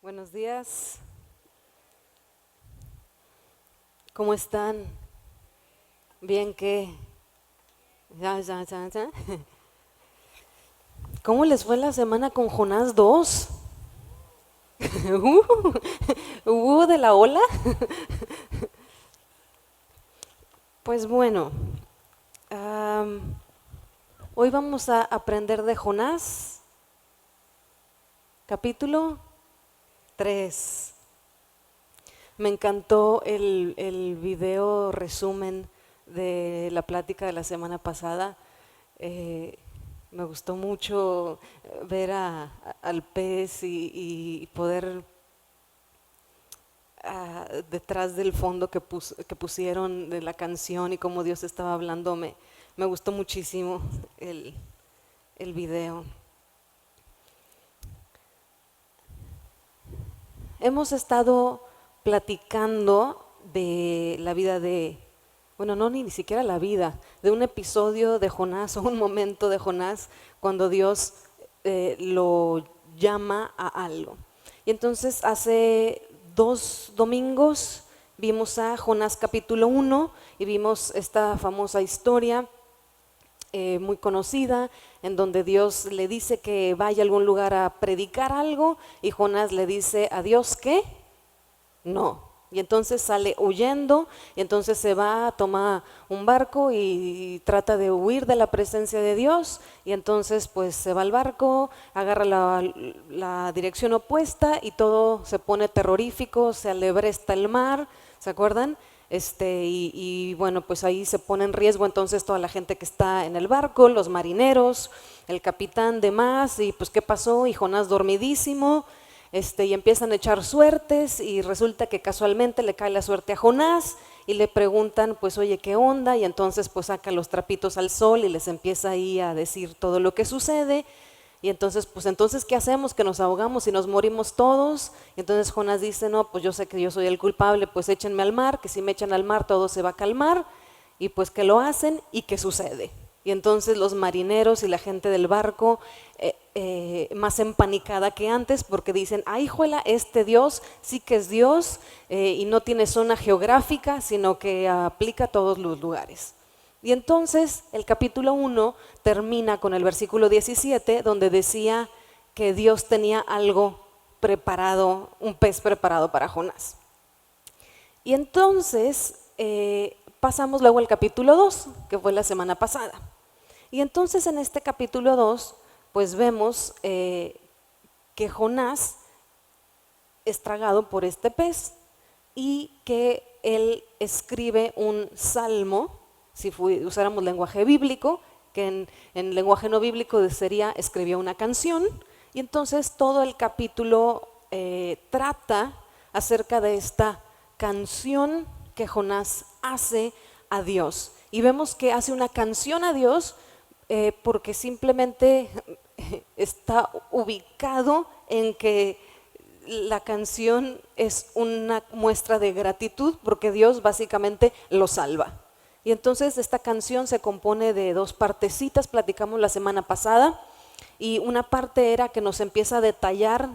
Buenos días, ¿cómo están? ¿Bien qué? Ya. ¿Cómo les fue la semana con Jonás 2? ¿Hubo de la ola? Pues bueno, am, hoy vamos a aprender de Jonás, capítulo 3. Me encantó el video resumen de la plática de la semana pasada. Eh, Me gustó mucho ver al pez y poder detrás del fondo que pusieron de la canción y cómo Dios estaba hablando. Me gustó muchísimo el video. Hemos estado platicando de la vida bueno, no ni siquiera la vida, de un episodio de Jonás o un momento de Jonás cuando Dios lo llama a algo. Y entonces hace 2 domingos vimos a Jonás capítulo 1 y vimos esta famosa historia muy conocida, en donde Dios le dice que vaya a algún lugar a predicar algo y Jonás le dice a Dios que no. Y entonces sale huyendo y entonces se va, toma un barco y trata de huir de la presencia de Dios y entonces pues se va al barco, agarra la dirección opuesta y todo se pone terrorífico, se alebresta el mar, ¿se acuerdan? Y bueno, pues ahí se pone en riesgo entonces toda la gente que está en el barco, los marineros, el capitán demás, y pues ¿qué pasó? Y Jonás dormidísimo, y empiezan a echar suertes y resulta que casualmente le cae la suerte a Jonás y le preguntan pues oye, ¿qué onda? Y entonces pues saca los trapitos al sol y les empieza ahí a decir todo lo que sucede. Y entonces, pues entonces, ¿qué hacemos? Que nos ahogamos y nos morimos todos. Y entonces Jonás dice, no, pues yo sé que yo soy el culpable, pues échenme al mar, que si me echan al mar todo se va a calmar. Y pues que lo hacen y ¿qué sucede? Y entonces los marineros y la gente del barco, más empanicada que antes, porque dicen, ay, juela, este Dios sí que es Dios y no tiene zona geográfica, sino que aplica a todos los lugares. Y entonces el capítulo 1 termina con el versículo 17, donde decía que Dios tenía algo preparado, un pez preparado para Jonás. Y entonces pasamos luego al capítulo 2, que fue la semana pasada. Y entonces en este capítulo 2, pues vemos que Jonás es tragado por este pez y que él escribe un salmo, si usáramos lenguaje bíblico, que en lenguaje no bíblico sería escribió una canción, y entonces todo el capítulo trata acerca de esta canción que Jonás hace a Dios. Y vemos que hace una canción a Dios porque simplemente está ubicado en que la canción es una muestra de gratitud porque Dios básicamente lo salva. Y entonces esta canción se compone de 2 partecitas, platicamos la semana pasada, y una parte era que nos empieza a detallar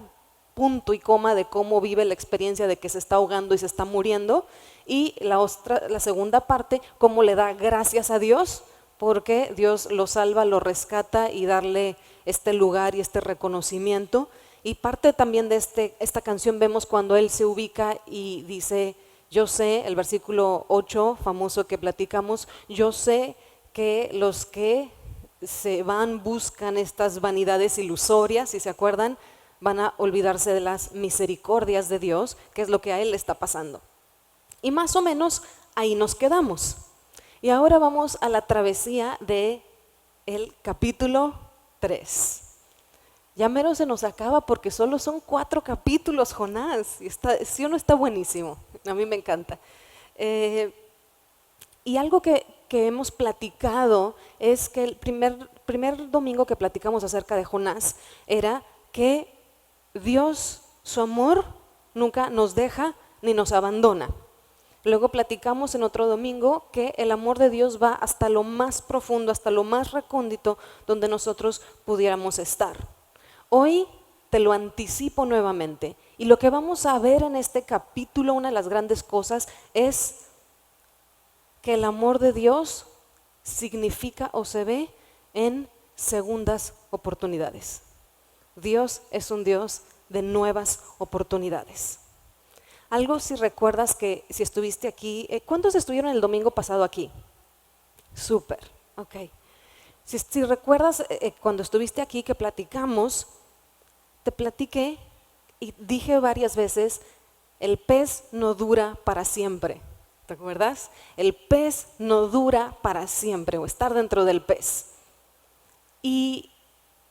punto y coma de cómo vive la experiencia de que se está ahogando y se está muriendo, y la segunda parte, cómo le da gracias a Dios porque Dios lo salva, lo rescata y darle este lugar y este reconocimiento. Y parte también de esta canción vemos cuando él se ubica y dice, yo sé, el versículo 8 famoso que platicamos, yo sé que los que se van, buscan estas vanidades ilusorias, si se acuerdan, van a olvidarse de las misericordias de Dios, que es lo que a él le está pasando. Y más o menos ahí nos quedamos. Y ahora vamos a la travesía de el capítulo 3. Ya mero se nos acaba porque solo son 4 capítulos, Jonás. Y sí o no, está buenísimo. A mí me encanta. Y algo que hemos platicado es que el primer domingo que platicamos acerca de Jonás era que Dios, su amor, nunca nos deja ni nos abandona. Luego platicamos en otro domingo que el amor de Dios va hasta lo más profundo, hasta lo más recóndito donde nosotros pudiéramos estar. Hoy te lo anticipo nuevamente Y lo que vamos a ver en este capítulo, una de las grandes cosas, es que el amor de Dios significa o se ve en segundas oportunidades. Dios es un Dios de nuevas oportunidades. Algo, si recuerdas, que si estuviste aquí, ¿cuántos estuvieron el domingo pasado aquí? Súper, ok. Si recuerdas, cuando estuviste aquí que platicamos, te platiqué y dije varias veces, el pez no dura para siempre. ¿Te acuerdas? El pez no dura para siempre, o estar dentro del pez. Y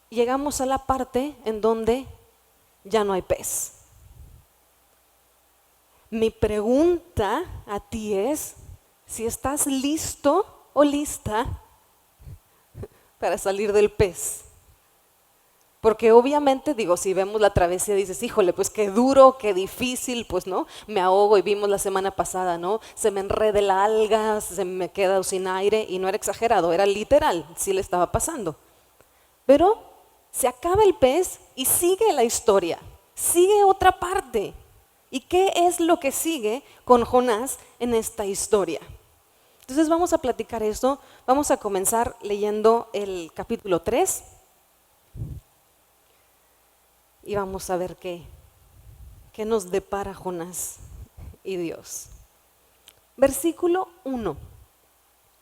llegamos a la parte en donde ya no hay pez. Mi pregunta a ti es si estás listo o lista para salir del pez. Porque obviamente, digo, si vemos la travesía dices, híjole, pues qué duro, qué difícil, pues no, me ahogo, y vimos la semana pasada, ¿no? Se me enreda la alga, se me queda sin aire, y no era exagerado, era literal, sí le estaba pasando. Pero se acaba el pez y sigue la historia, sigue otra parte. ¿Y qué es lo que sigue con Jonás en esta historia? Entonces vamos a platicar esto, vamos a comenzar leyendo el capítulo 3 y vamos a ver qué nos depara Jonás y Dios. Versículo 1.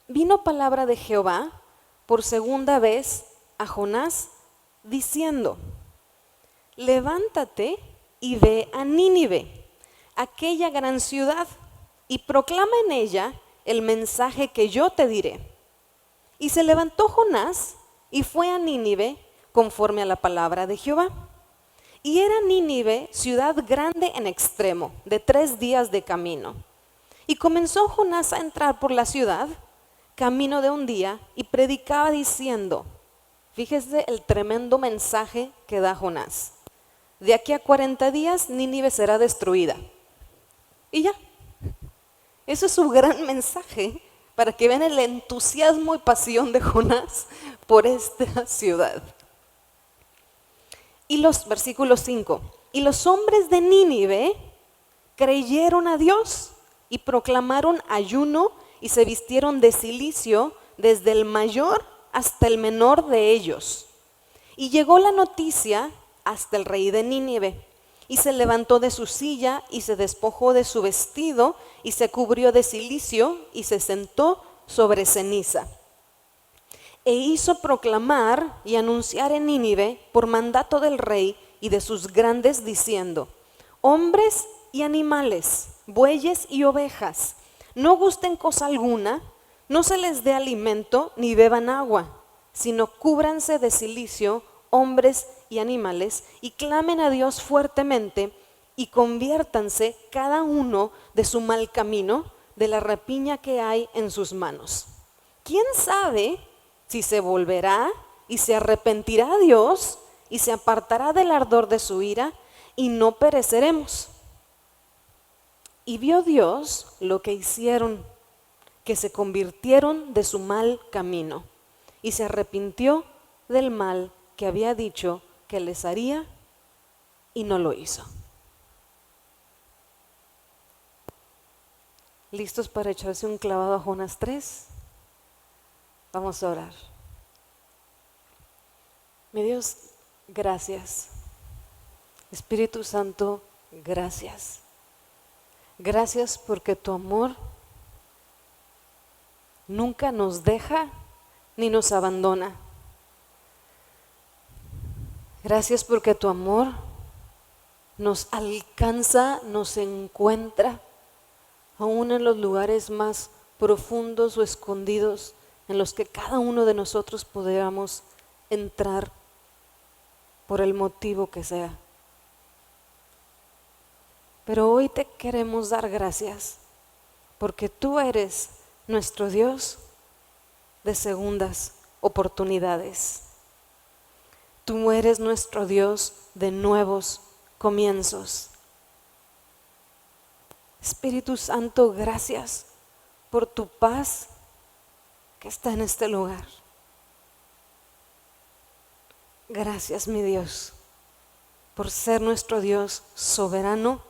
Vino palabra de Jehová por segunda vez a Jonás diciendo, levántate y ve a Nínive, aquella gran ciudad, y proclama en ella el mensaje que yo te diré. Y se levantó Jonás y fue a Nínive conforme a la palabra de Jehová. Y era Nínive ciudad grande en extremo, de 3 días de camino. Y comenzó Jonás a entrar por la ciudad, camino de un día, y predicaba diciendo, fíjese el tremendo mensaje que da Jonás. De aquí a 40 días Nínive será destruida. Y ya. Eso es su gran mensaje, para que vean el entusiasmo y pasión de Jonás por esta ciudad. Y los versículos 5. Y los hombres de Nínive creyeron a Dios y proclamaron ayuno y se vistieron de cilicio desde el mayor hasta el menor de ellos. Y llegó la noticia hasta el rey de Nínive. Y se levantó de su silla y se despojó de su vestido y se cubrió de cilicio y se sentó sobre ceniza. E hizo proclamar y anunciar en Nínive por mandato del rey y de sus grandes diciendo, hombres y animales, bueyes y ovejas, no gusten cosa alguna, no se les dé alimento ni beban agua, sino cúbranse de cilicio hombres y animales, y clamen a Dios fuertemente, y conviértanse cada uno de su mal camino, de la rapiña que hay en sus manos. ¿Quién sabe si se volverá y se arrepentirá Dios y se apartará del ardor de su ira y no pereceremos? Y vio Dios lo que hicieron, que se convirtieron de su mal camino, y se arrepintió del mal que había dicho que les haría y no lo hizo. ¿Listos para echarse un clavado a Jonás 3? Vamos a orar. Mi Dios, gracias. Espíritu Santo, gracias. Gracias porque tu amor nunca nos deja ni nos abandona. Gracias porque tu amor nos alcanza, nos encuentra, aún en los lugares más profundos o escondidos en los que cada uno de nosotros podamos entrar por el motivo que sea. Pero hoy te queremos dar gracias porque tú eres nuestro Dios de segundas oportunidades. Tú eres nuestro Dios de nuevos comienzos. Espíritu Santo, gracias por tu paz que está en este lugar. Gracias, mi Dios. por ser nuestro Dios soberano,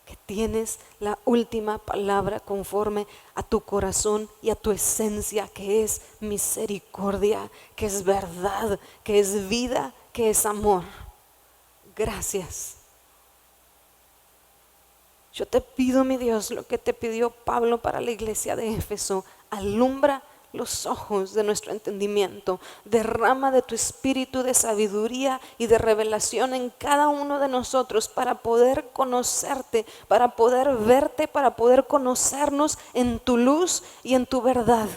que tienes la última palabra conforme a tu corazón y a tu esencia, que es misericordia, que es verdad, que es vida, que es amor. Gracias. Yo te pido, mi Dios, lo que te pidió Pablo para la iglesia de Éfeso: alumbra los ojos de nuestro entendimiento, derrama de tu espíritu de sabiduría y de revelación en cada uno de nosotros para poder conocerte, para poder verte, para poder conocernos en tu luz y en tu verdad.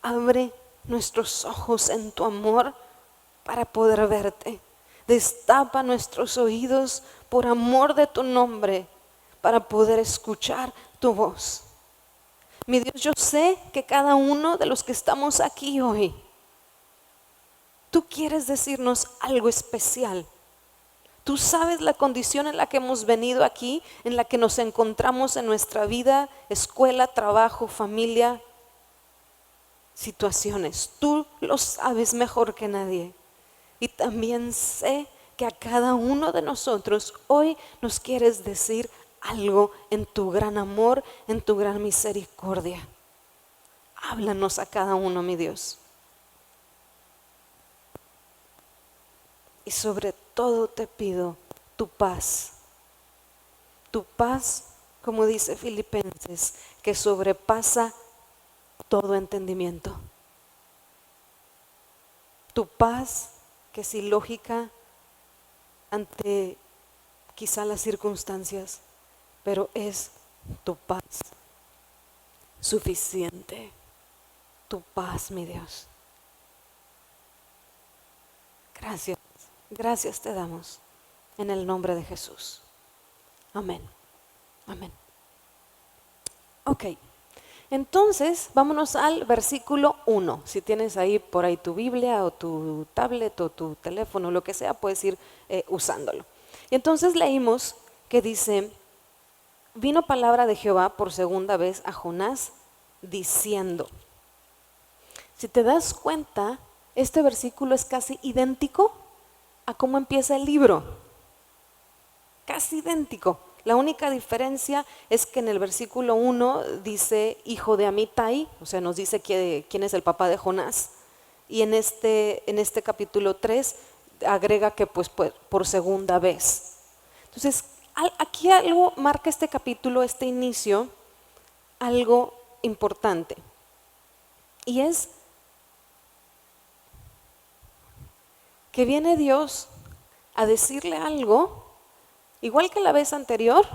Abre nuestros ojos en tu amor para poder verte. Destapa nuestros oídos por amor de tu nombre para poder escuchar tu voz. Mi Dios, yo sé que cada uno de los que estamos aquí hoy, tú quieres decirnos algo especial. Tú sabes la condición en la que hemos venido aquí, en la que nos encontramos en nuestra vida, escuela, trabajo, familia, situaciones. Tú lo sabes mejor que nadie. Y también sé que a cada uno de nosotros hoy nos quieres decir algo en tu gran amor, en tu gran misericordia. Háblanos a cada uno, mi Dios. Y sobre todo te pido tu paz. Tu paz, como dice Filipenses, que sobrepasa todo entendimiento. Tu paz que es ilógica ante quizá las circunstancias, pero es tu paz suficiente. Tu paz, mi Dios. Gracias, gracias te damos en el nombre de Jesús. Amén, amén. Ok, entonces vámonos al versículo 1. Si tienes ahí por ahí tu Biblia o tu tablet o tu teléfono, lo que sea, puedes ir usándolo. Y entonces leímos que dice: vino palabra de Jehová por segunda vez a Jonás diciendo. Si te das cuenta, este versículo es casi idéntico a cómo empieza el libro. Casi idéntico. La única diferencia es que en el versículo 1 dice hijo de Amitai, o sea, nos dice quién es el papá de Jonás. Y en este capítulo 3 agrega que pues por segunda vez. Entonces, aquí algo marca este capítulo, este inicio, algo importante. Y es que viene Dios a decirle algo, igual que la vez anterior,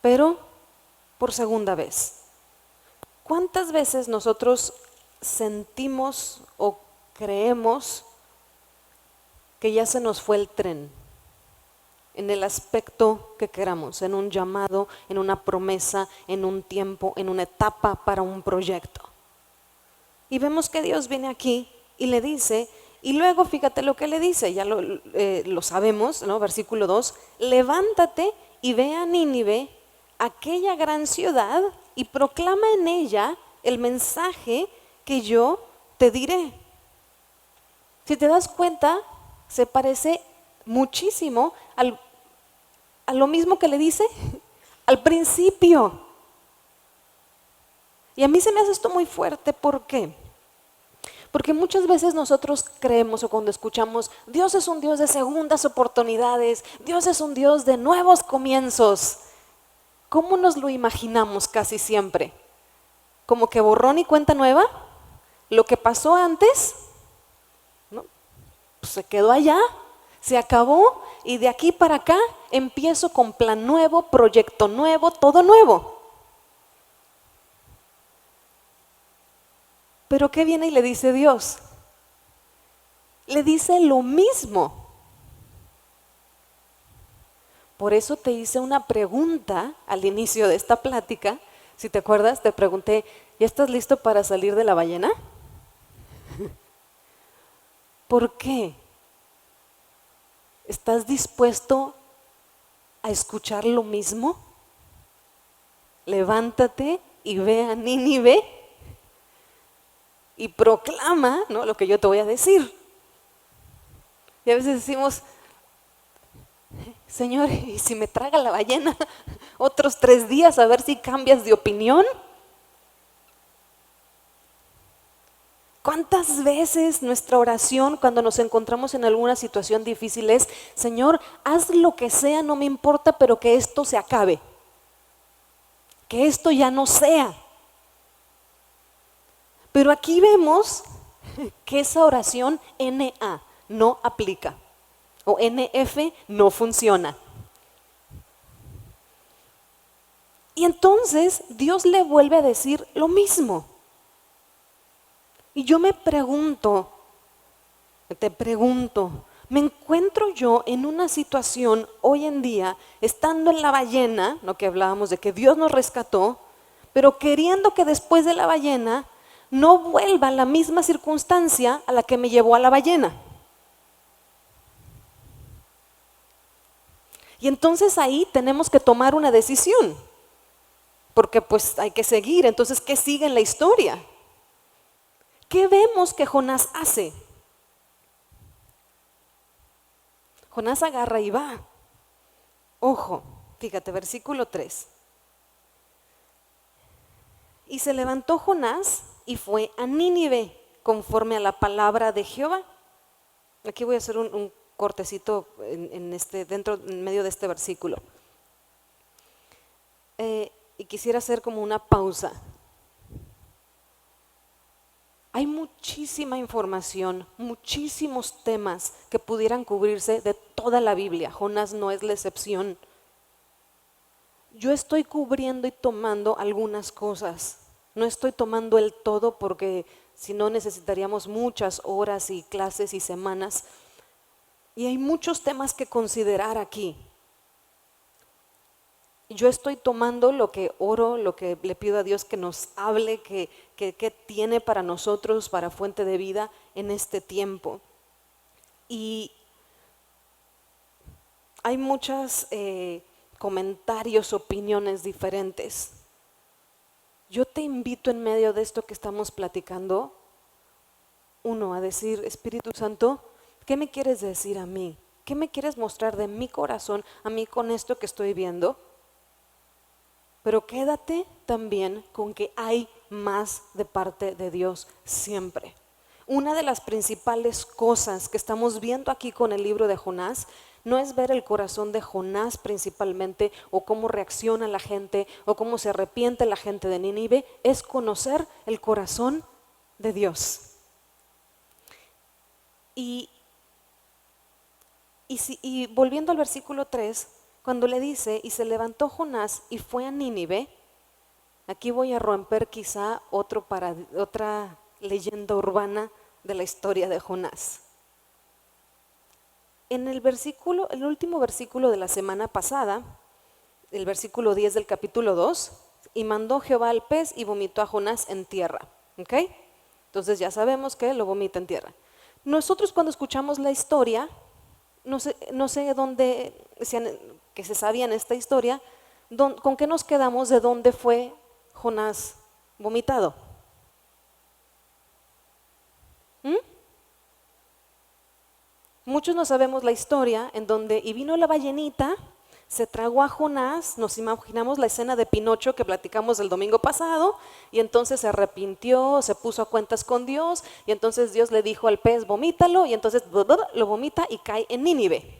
pero por segunda vez. ¿Cuántas veces nosotros sentimos o creemos que ya se nos fue el tren? En el aspecto que queramos, en un llamado, en una promesa, en un tiempo, en una etapa para un proyecto. Y vemos que Dios viene aquí y le dice, y luego fíjate lo que le dice, ya lo sabemos, ¿no? Versículo 2, levántate y ve a Nínive, aquella gran ciudad, y proclama en ella el mensaje que yo te diré. Si te das cuenta, se parece muchísimo a lo mismo que le dice al principio. Y a mí se me hace esto muy fuerte. ¿Por qué? Porque muchas veces nosotros creemos, o cuando escuchamos, Dios es un Dios de segundas oportunidades, Dios es un Dios de nuevos comienzos. ¿Cómo nos lo imaginamos casi siempre? ¿Como que borrón y cuenta nueva? Lo que pasó antes, ¿no? Pues se quedó allá, se acabó, y de aquí para acá empiezo con plan nuevo, proyecto nuevo, todo nuevo. Pero ¿qué viene y le dice Dios? Le dice lo mismo. Por eso te hice una pregunta al inicio de esta plática. Si te acuerdas, te pregunté, ¿ya estás listo para salir de la ballena? ¿Por qué? ¿Estás dispuesto a escuchar lo mismo? Levántate y ve a Nínive. y proclama, ¿no?, lo que yo te voy a decir. Y a veces decimos, Señor, ¿y si me traga la ballena otros 3 días a ver si cambias de opinión? ¿Cuántas veces nuestra oración cuando nos encontramos en alguna situación difícil es, Señor, haz lo que sea, no me importa, pero que esto se acabe, que esto ya no sea? Pero aquí vemos que esa oración NA no aplica, o NF no funciona. Y entonces Dios le vuelve a decir lo mismo. Y yo me pregunto, te pregunto, ¿me encuentro yo en una situación hoy en día, estando en la ballena, lo que hablábamos de que Dios nos rescató, pero queriendo que después de la ballena no vuelva la misma circunstancia a la que me llevó a la ballena? Y entonces ahí tenemos que tomar una decisión, porque pues hay que seguir. Entonces, ¿qué sigue en la historia? ¿Qué vemos que Jonás hace? Jonás agarra y va. Ojo, fíjate, versículo 3. Y se levantó Jonás y fue a Nínive, conforme a la palabra de Jehová. Aquí voy a hacer un cortecito en medio de este versículo. Y quisiera hacer como una pausa. Hay muchísima información, muchísimos temas que pudieran cubrirse de toda la Biblia. Jonás no es la excepción. Yo estoy cubriendo y tomando algunas cosas. No estoy tomando el todo porque si no necesitaríamos muchas horas y clases y semanas. Y hay muchos temas que considerar aquí. Yo estoy tomando lo que oro, lo que le pido a Dios que nos hable, que tiene para nosotros, para Fuente de Vida en este tiempo. Y hay muchos comentarios, opiniones diferentes. Yo te invito en medio de esto que estamos platicando, uno, a decir, Espíritu Santo, ¿qué me quieres decir a mí? ¿Qué me quieres mostrar de mi corazón a mí con esto que estoy viendo? Pero quédate también con que hay más de parte de Dios siempre. Una de las principales cosas que estamos viendo aquí con el libro de Jonás no es ver el corazón de Jonás principalmente, o cómo reacciona la gente, o cómo se arrepiente la gente de Nínive, es conocer el corazón de Dios. Y volviendo al versículo 3, cuando le dice, y se levantó Jonás y fue a Nínive, aquí voy a romper quizá otra leyenda urbana de la historia de Jonás. En el último versículo de la semana pasada, el versículo 10 del capítulo 2, y mandó Jehová al pez y vomitó a Jonás en tierra. ¿Ok? Entonces ya sabemos que lo vomita en tierra. Nosotros cuando escuchamos la historia, no sé dónde, que se sabía en esta historia, ¿con qué nos quedamos de dónde fue Jonás vomitado? Muchos no sabemos la historia en donde, y vino la ballenita, se tragó a Jonás, nos imaginamos la escena de Pinocho que platicamos el domingo pasado, y entonces se arrepintió, se puso a cuentas con Dios, y entonces Dios le dijo al pez, vomítalo, y entonces lo vomita y cae en Nínive.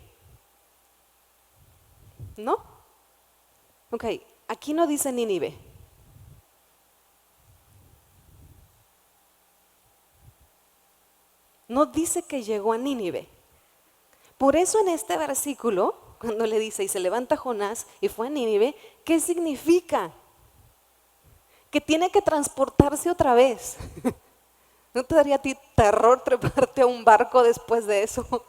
¿No? Ok, aquí no dice Nínive. No dice que llegó a Nínive. Por eso en este versículo, cuando le dice, y se levanta Jonás y fue a Nínive, ¿qué significa? Que tiene que transportarse otra vez. ¿No te daría a ti terror treparte a un barco después de eso?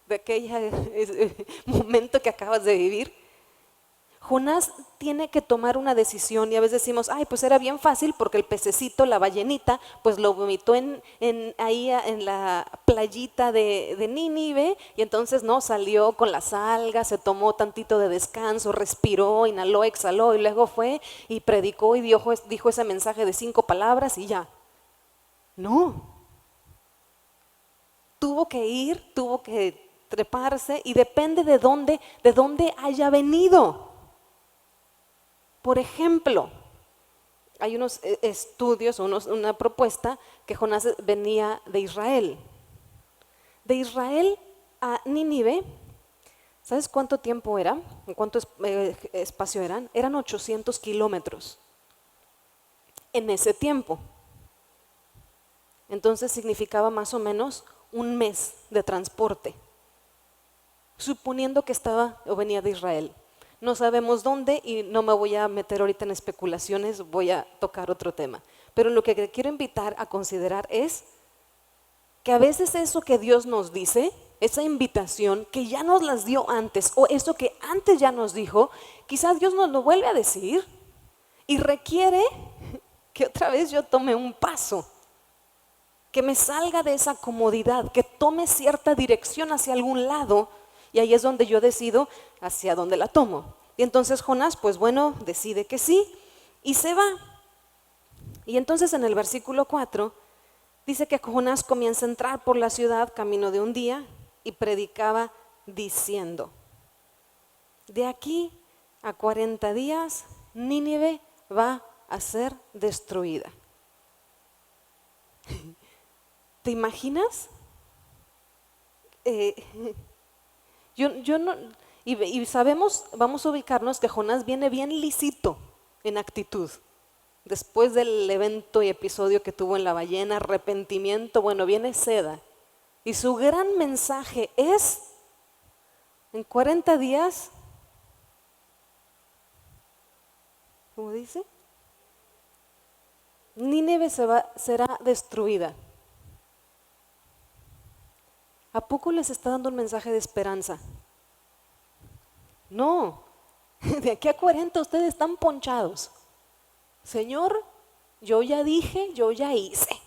De aquel momento que acabas de vivir. Jonás tiene que tomar una decisión, y a veces decimos, ay, pues era bien fácil porque el pececito, la ballenita, pues lo vomitó ahí en la playita de Nínive, y entonces no, salió con las algas, se tomó tantito de descanso, respiró, inhaló, exhaló, y luego fue y predicó y dijo ese mensaje de 5 palabras y ya. No, tuvo que ir, tuvo que treparse y depende de dónde haya venido. Por ejemplo, hay unos estudios, una propuesta que Jonás venía de Israel. De Israel a Nínive, ¿sabes cuánto tiempo era? ¿Cuánto espacio eran? Eran 800 kilómetros en ese tiempo. Entonces significaba más o menos un mes de transporte, suponiendo que estaba o venía de Israel. No sabemos dónde y no me voy a meter ahorita en especulaciones, voy a tocar otro tema. Pero lo que te quiero invitar a considerar es que a veces eso que Dios nos dice, esa invitación que ya nos las dio antes o eso que antes ya nos dijo, quizás Dios nos lo vuelve a decir y requiere que otra vez yo tome un paso, que me salga de esa comodidad, que tome cierta dirección hacia algún lado. Y ahí es donde yo decido hacia dónde la tomo. Y entonces Jonás, pues bueno, decide que sí y se va. Y entonces en el versículo 4 dice que Jonás comienza a entrar por la ciudad camino de un día y predicaba diciendo: de aquí a 40 días Nínive va a ser destruida. ¿Te imaginas? Yo no, y sabemos, vamos a ubicarnos que Jonás viene bien lisito en actitud. Después del evento y episodio que tuvo en la ballena, arrepentimiento, bueno, viene seda. Y su gran mensaje es, en 40 días, ¿cómo dice? Nínive será destruida. ¿A poco les está dando un mensaje de esperanza? No, de aquí a 40 ustedes están ponchados. Señor, yo ya dije, yo ya hice.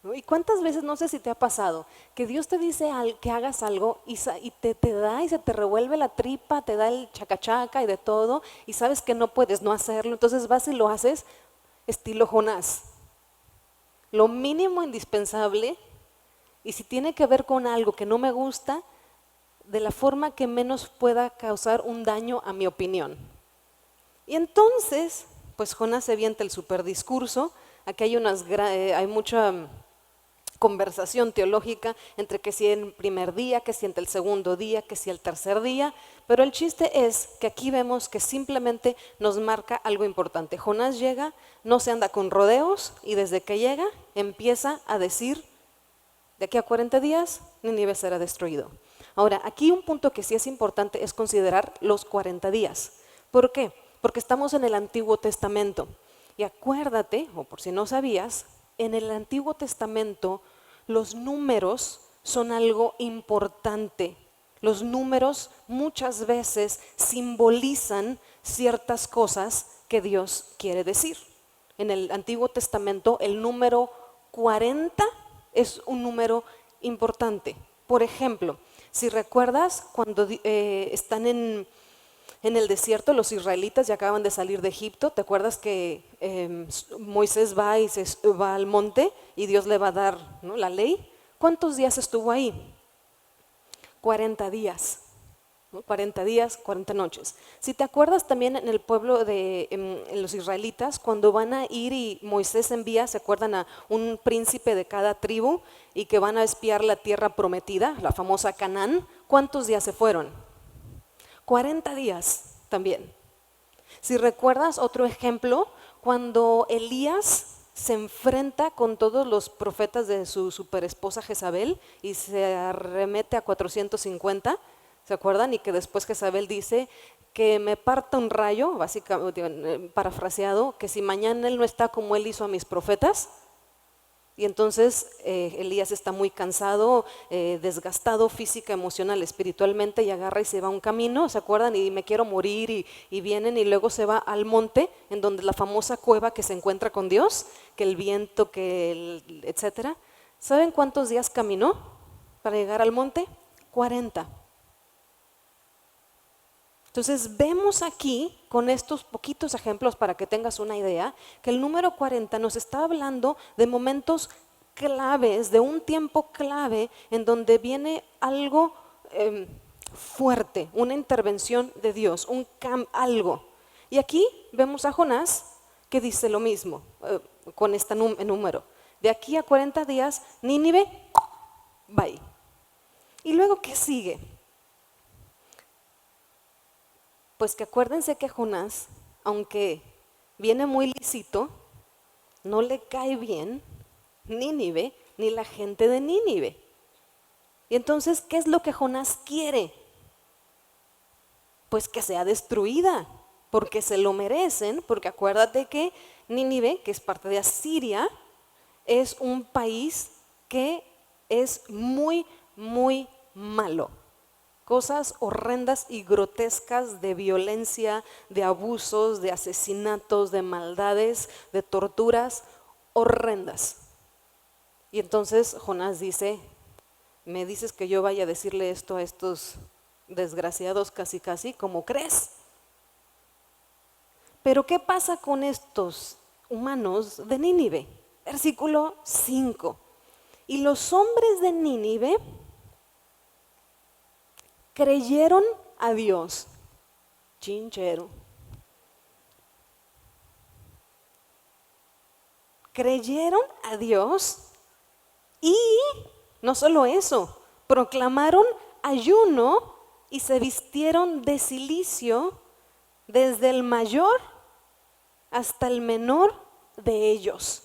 ¿No? ¿Y cuántas veces, no sé si te ha pasado, que Dios te dice que hagas algo y te da y se te revuelve la tripa, te da el chacachaca y de todo, y sabes que no puedes no hacerlo, entonces vas y lo haces estilo Jonás? Lo mínimo indispensable, y si tiene que ver con algo que no me gusta, de la forma que menos pueda causar un daño a mi opinión. Y entonces, pues Jonás se avienta el superdiscurso. Aquí hay mucha conversación teológica entre que si el primer día, que si el segundo día, que si el tercer día, pero el chiste es que aquí vemos que simplemente nos marca algo importante. Jonás llega, no se anda con rodeos y desde que llega empieza a decir: de aquí a 40 días Nínive será destruido. Ahora, aquí un punto que sí es importante es considerar los 40 días. ¿Por qué? Porque estamos en el Antiguo Testamento. Y acuérdate, o por si no sabías, en el Antiguo Testamento los números son algo importante. Los números muchas veces simbolizan ciertas cosas que Dios quiere decir. En el Antiguo Testamento el número 40 es un número importante. Por ejemplo, si recuerdas, cuando están en el desierto, los israelitas ya acaban de salir de Egipto, ¿te acuerdas que Moisés va al monte y Dios le va a dar, ¿no?, la ley? ¿Cuántos días estuvo ahí? 40 días. 40 días, 40 noches. Si te acuerdas también en el pueblo en los israelitas, cuando van a ir y Moisés envía, ¿se acuerdan?, a un príncipe de cada tribu y que van a espiar la tierra prometida, la famosa Canaán. ¿Cuántos días se fueron? 40 días también. Si recuerdas otro ejemplo, cuando Elías se enfrenta con todos los profetas de su superesposa Jezabel y se arremete a 450, ¿se acuerdan? Y que después Jezabel dice que me parta un rayo, básicamente parafraseado, que si mañana él no está como él hizo a mis profetas. Y entonces Elías está muy cansado, desgastado física, emocional, espiritualmente, y agarra y se va a un camino, ¿se acuerdan? Y me quiero morir, y vienen y luego se va al monte, en donde la famosa cueva que se encuentra con Dios, que el viento, etcétera. ¿Saben cuántos días caminó para llegar al monte? 40. Entonces vemos aquí, con estos poquitos ejemplos para que tengas una idea, que el número 40 nos está hablando de momentos claves, de un tiempo clave en donde viene algo fuerte, una intervención de Dios, algo. Y aquí vemos a Jonás que dice lo mismo con este número. De aquí a 40 días, Nínive, bye. ¿Y luego qué sigue? Pues que acuérdense que Jonás, aunque viene muy lícito, no le cae bien Nínive ni la gente de Nínive. Y entonces, ¿qué es lo que Jonás quiere? Pues que sea destruida, porque se lo merecen, porque acuérdate que Nínive, que es parte de Asiria, es un país que es muy, muy malo. Cosas horrendas y grotescas de violencia, de abusos, de asesinatos, de maldades, de torturas horrendas. Y entonces Jonás dice, ¿me dices que yo vaya a decirle esto a estos desgraciados casi casi? ¿Cómo crees? Pero ¿qué pasa con estos humanos de Nínive? Versículo 5. Y los hombres de Nínive creyeron a Dios. Chinchero. Creyeron a Dios y no solo eso, proclamaron ayuno y se vistieron de cilicio desde el mayor hasta el menor de ellos.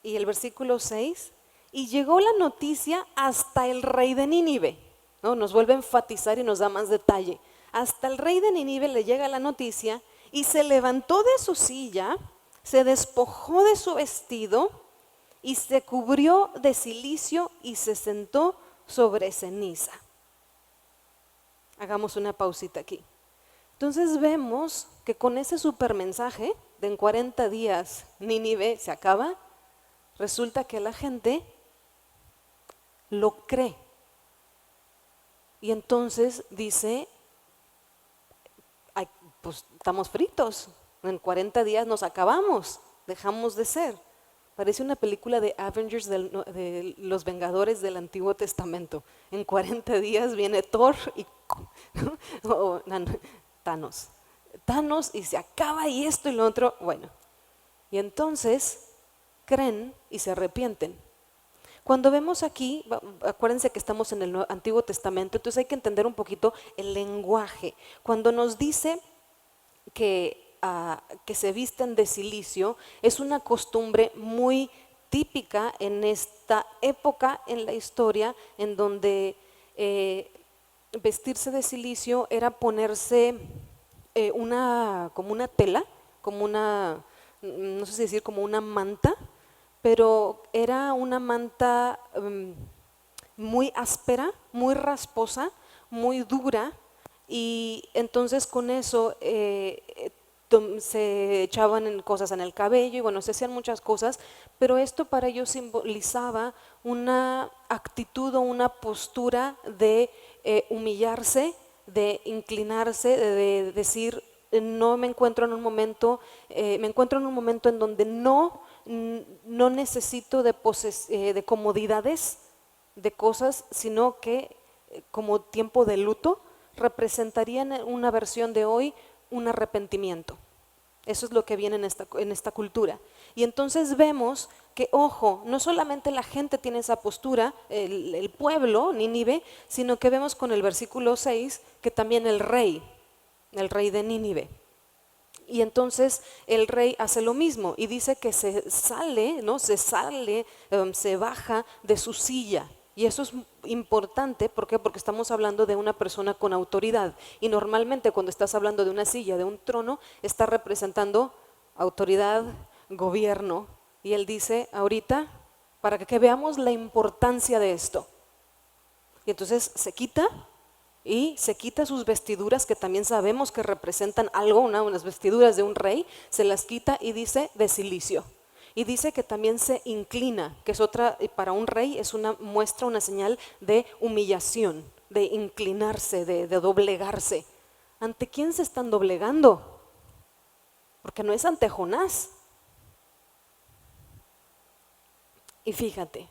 Y el versículo 6, y llegó la noticia hasta el rey de Nínive, ¿no? Nos vuelve a enfatizar y nos da más detalle. Hasta el rey de Nínive le llega la noticia y se levantó de su silla, se despojó de su vestido y se cubrió de cilicio y se sentó sobre ceniza. Hagamos una pausita aquí. Entonces vemos que con ese super mensaje de en 40 días Nínive se acaba, resulta que la gente lo cree. Y entonces dice, ay, pues estamos fritos, en 40 días nos acabamos, dejamos de ser. Parece una película de Avengers de los Vengadores del Antiguo Testamento. En 40 días viene Thor y o Thanos y se acaba y esto y lo otro. Bueno, y entonces creen y se arrepienten. Cuando vemos aquí, acuérdense que estamos en el Antiguo Testamento, entonces hay que entender un poquito el lenguaje. Cuando nos dice que se visten de cilicio, es una costumbre muy típica en esta época en la historia, en donde vestirse de cilicio era ponerse como una tela, como una, no sé si decir, como una manta, pero era una manta muy áspera, muy rasposa, muy dura, y entonces con eso se echaban cosas en el cabello y bueno, se hacían muchas cosas, pero esto para ellos simbolizaba una actitud o una postura de humillarse, de inclinarse, de decir, no me encuentro en un momento, me encuentro en un momento en donde no necesito de comodidades, de cosas, sino que como tiempo de luto representarían una versión de hoy un arrepentimiento. Eso es lo que viene en esta cultura. Y entonces vemos que, ojo, no solamente la gente tiene esa postura, el pueblo, Nínive, sino que vemos con el versículo 6 que también el rey de Nínive. Y entonces el rey hace lo mismo y dice que se baja de su silla. Y eso es importante, ¿por qué? Porque estamos hablando de una persona con autoridad. Y normalmente cuando estás hablando de una silla, de un trono, está representando autoridad, gobierno. Y él dice ahorita, para que veamos la importancia de esto. Y entonces se quita sus vestiduras, que también sabemos que representan algo, unas vestiduras de un rey, se las quita y dice de cilicio. Y dice que también se inclina, que es otra, para un rey es una muestra, una señal de humillación. de inclinarse, de doblegarse. ¿Ante quién se están doblegando? Porque no es ante Jonás. Y fíjate,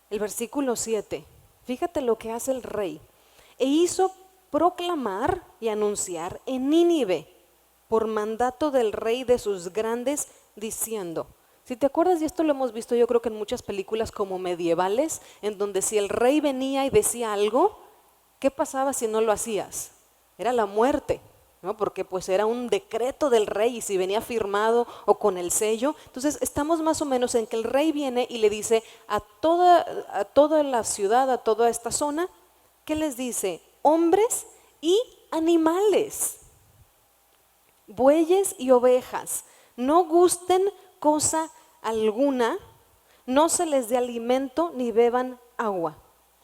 el versículo 7, fíjate lo que hace el rey. E hizo proclamar y anunciar en Nínive, por mandato del rey de sus grandes, diciendo. Si te acuerdas, y esto lo hemos visto yo creo que en muchas películas como medievales, en donde si el rey venía y decía algo, ¿qué pasaba si no lo hacías? Era la muerte, ¿no? Porque pues era un decreto del rey y si venía firmado o con el sello. Entonces estamos más o menos en que el rey viene y le dice a toda la ciudad, a toda esta zona, ¿qué les dice? Hombres y animales, bueyes y ovejas, no gusten cosa alguna, no se les dé alimento ni beban agua.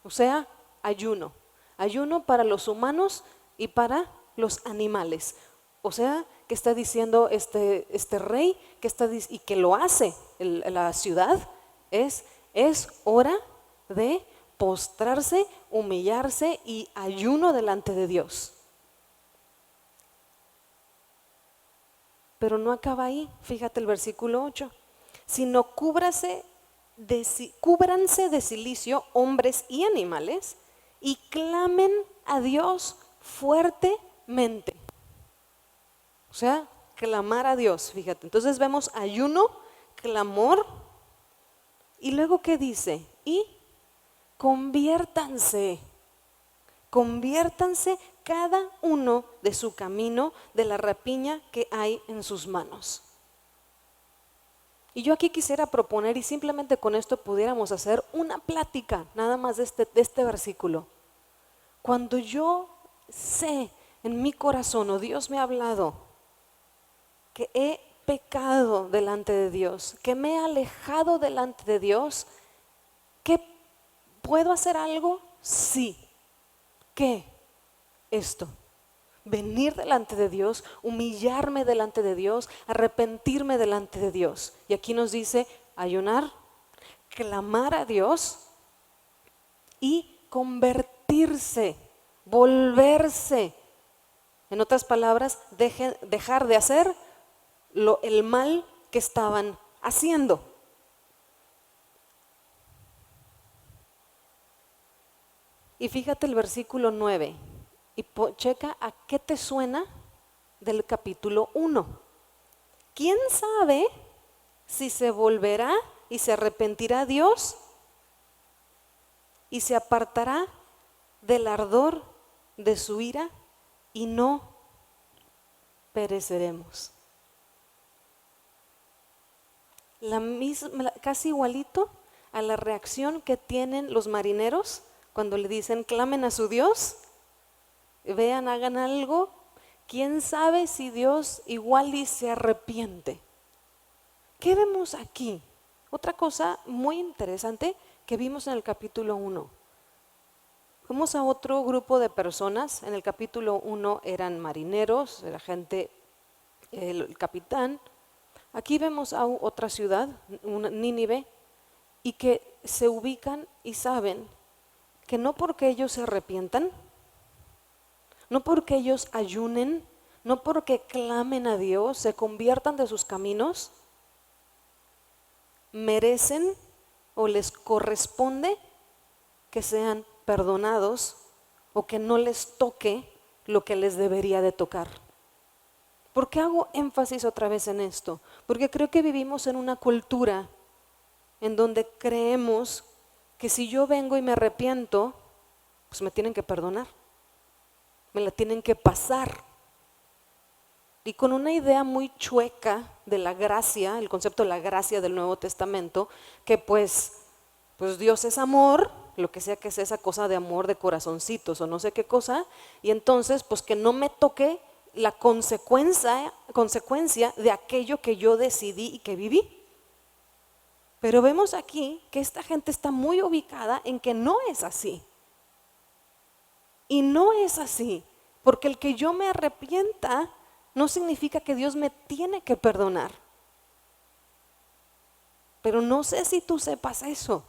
O sea, ayuno. Ayuno para los humanos y para los animales. O sea, que está diciendo este rey, y que lo hace la ciudad, es hora de postrarse, humillarse y ayuno delante de Dios. Pero no acaba ahí, fíjate el versículo 8, sino cúbranse de cilicio hombres y animales y clamen a Dios fuertemente. O sea, clamar a Dios, fíjate. Entonces vemos ayuno, clamor, y luego ¿qué dice? Y conviértanse cada uno de su camino, de la rapiña que hay en sus manos. Y yo aquí quisiera proponer, y simplemente con esto pudiéramos hacer una plática, nada más de este versículo. Cuando yo sé en mi corazón, o Dios me ha hablado, que he pecado delante de Dios, que me he alejado delante de Dios, ¿qué puedo hacer algo? Sí. ¿Qué? Esto. Venir delante de Dios, humillarme delante de Dios, arrepentirme delante de Dios. Y aquí nos dice ayunar, clamar a Dios y convertirse, volverse. En otras palabras, dejar de hacer el mal que estaban haciendo. Y fíjate el versículo 9 y checa a qué te suena del capítulo 1. ¿Quién sabe si se volverá y se arrepentirá Dios y se apartará del ardor de su ira y no pereceremos? La misma, casi igualito a la reacción que tienen los marineros cuando le dicen clamen a su Dios, vean, hagan algo. ¿Quién sabe si Dios igual y se arrepiente? ¿Qué vemos aquí? Otra cosa muy interesante que vimos en el capítulo 1. Vemos a otro grupo de personas. En el capítulo 1 eran marineros, era gente, el capitán. Aquí vemos a otra ciudad, Nínive, y que se ubican y saben que no porque ellos se arrepientan, no porque ellos ayunen, no porque clamen a Dios, se conviertan de sus caminos, merecen o les corresponde que sean perdonados o que no les toque lo que les debería de tocar. ¿Por qué hago énfasis otra vez en esto? Porque creo que vivimos en una cultura en donde creemos que si yo vengo y me arrepiento, pues me tienen que perdonar, me la tienen que pasar. Y con una idea muy chueca de la gracia, el concepto de la gracia del Nuevo Testamento, que pues Dios es amor, lo que sea que sea esa cosa de amor de corazoncitos o no sé qué cosa, y entonces pues que no me toque la consecuencia de aquello que yo decidí y que viví. Pero vemos aquí que esta gente está muy ubicada en que no es así. Y no es así, porque el que yo me arrepienta no significa que Dios me tiene que perdonar. Pero no sé si tú sepas eso.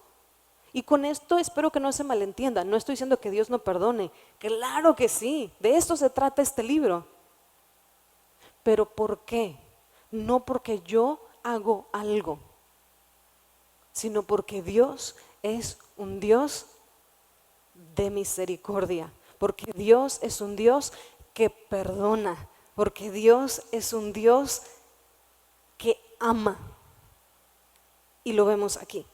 Y con esto espero que no se malentienda, no estoy diciendo que Dios no perdone, claro que sí, de esto se trata este libro. Pero ¿por qué? No porque yo hago algo, sino porque Dios es un Dios de misericordia, porque Dios es un Dios que perdona, porque Dios es un Dios que ama. Y lo vemos aquí.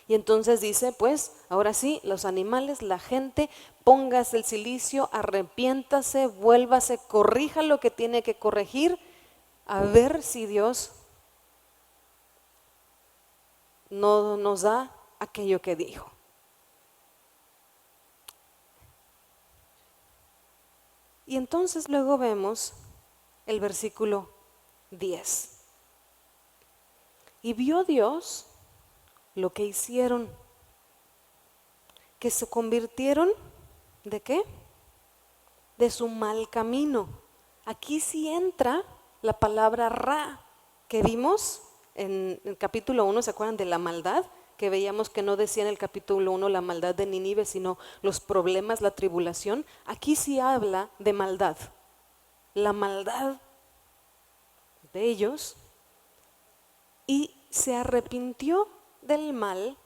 Y entonces dice, pues, ahora sí, los animales, la gente, póngase el cilicio, arrepiéntase, vuélvase, corrija lo que tiene que corregir, a ver si Dios no nos da aquello que dijo. Y entonces luego vemos el versículo 10. Y vio Dios lo que hicieron, que se convirtieron, ¿de qué? De su mal camino. Aquí sí entra la palabra ra, que vimos en el capítulo 1, ¿se acuerdan de la maldad? Que veíamos que no decía en el capítulo 1 la maldad de Nínive, sino los problemas, la tribulación. Aquí sí habla de maldad. La maldad de ellos, y se arrepintió del mal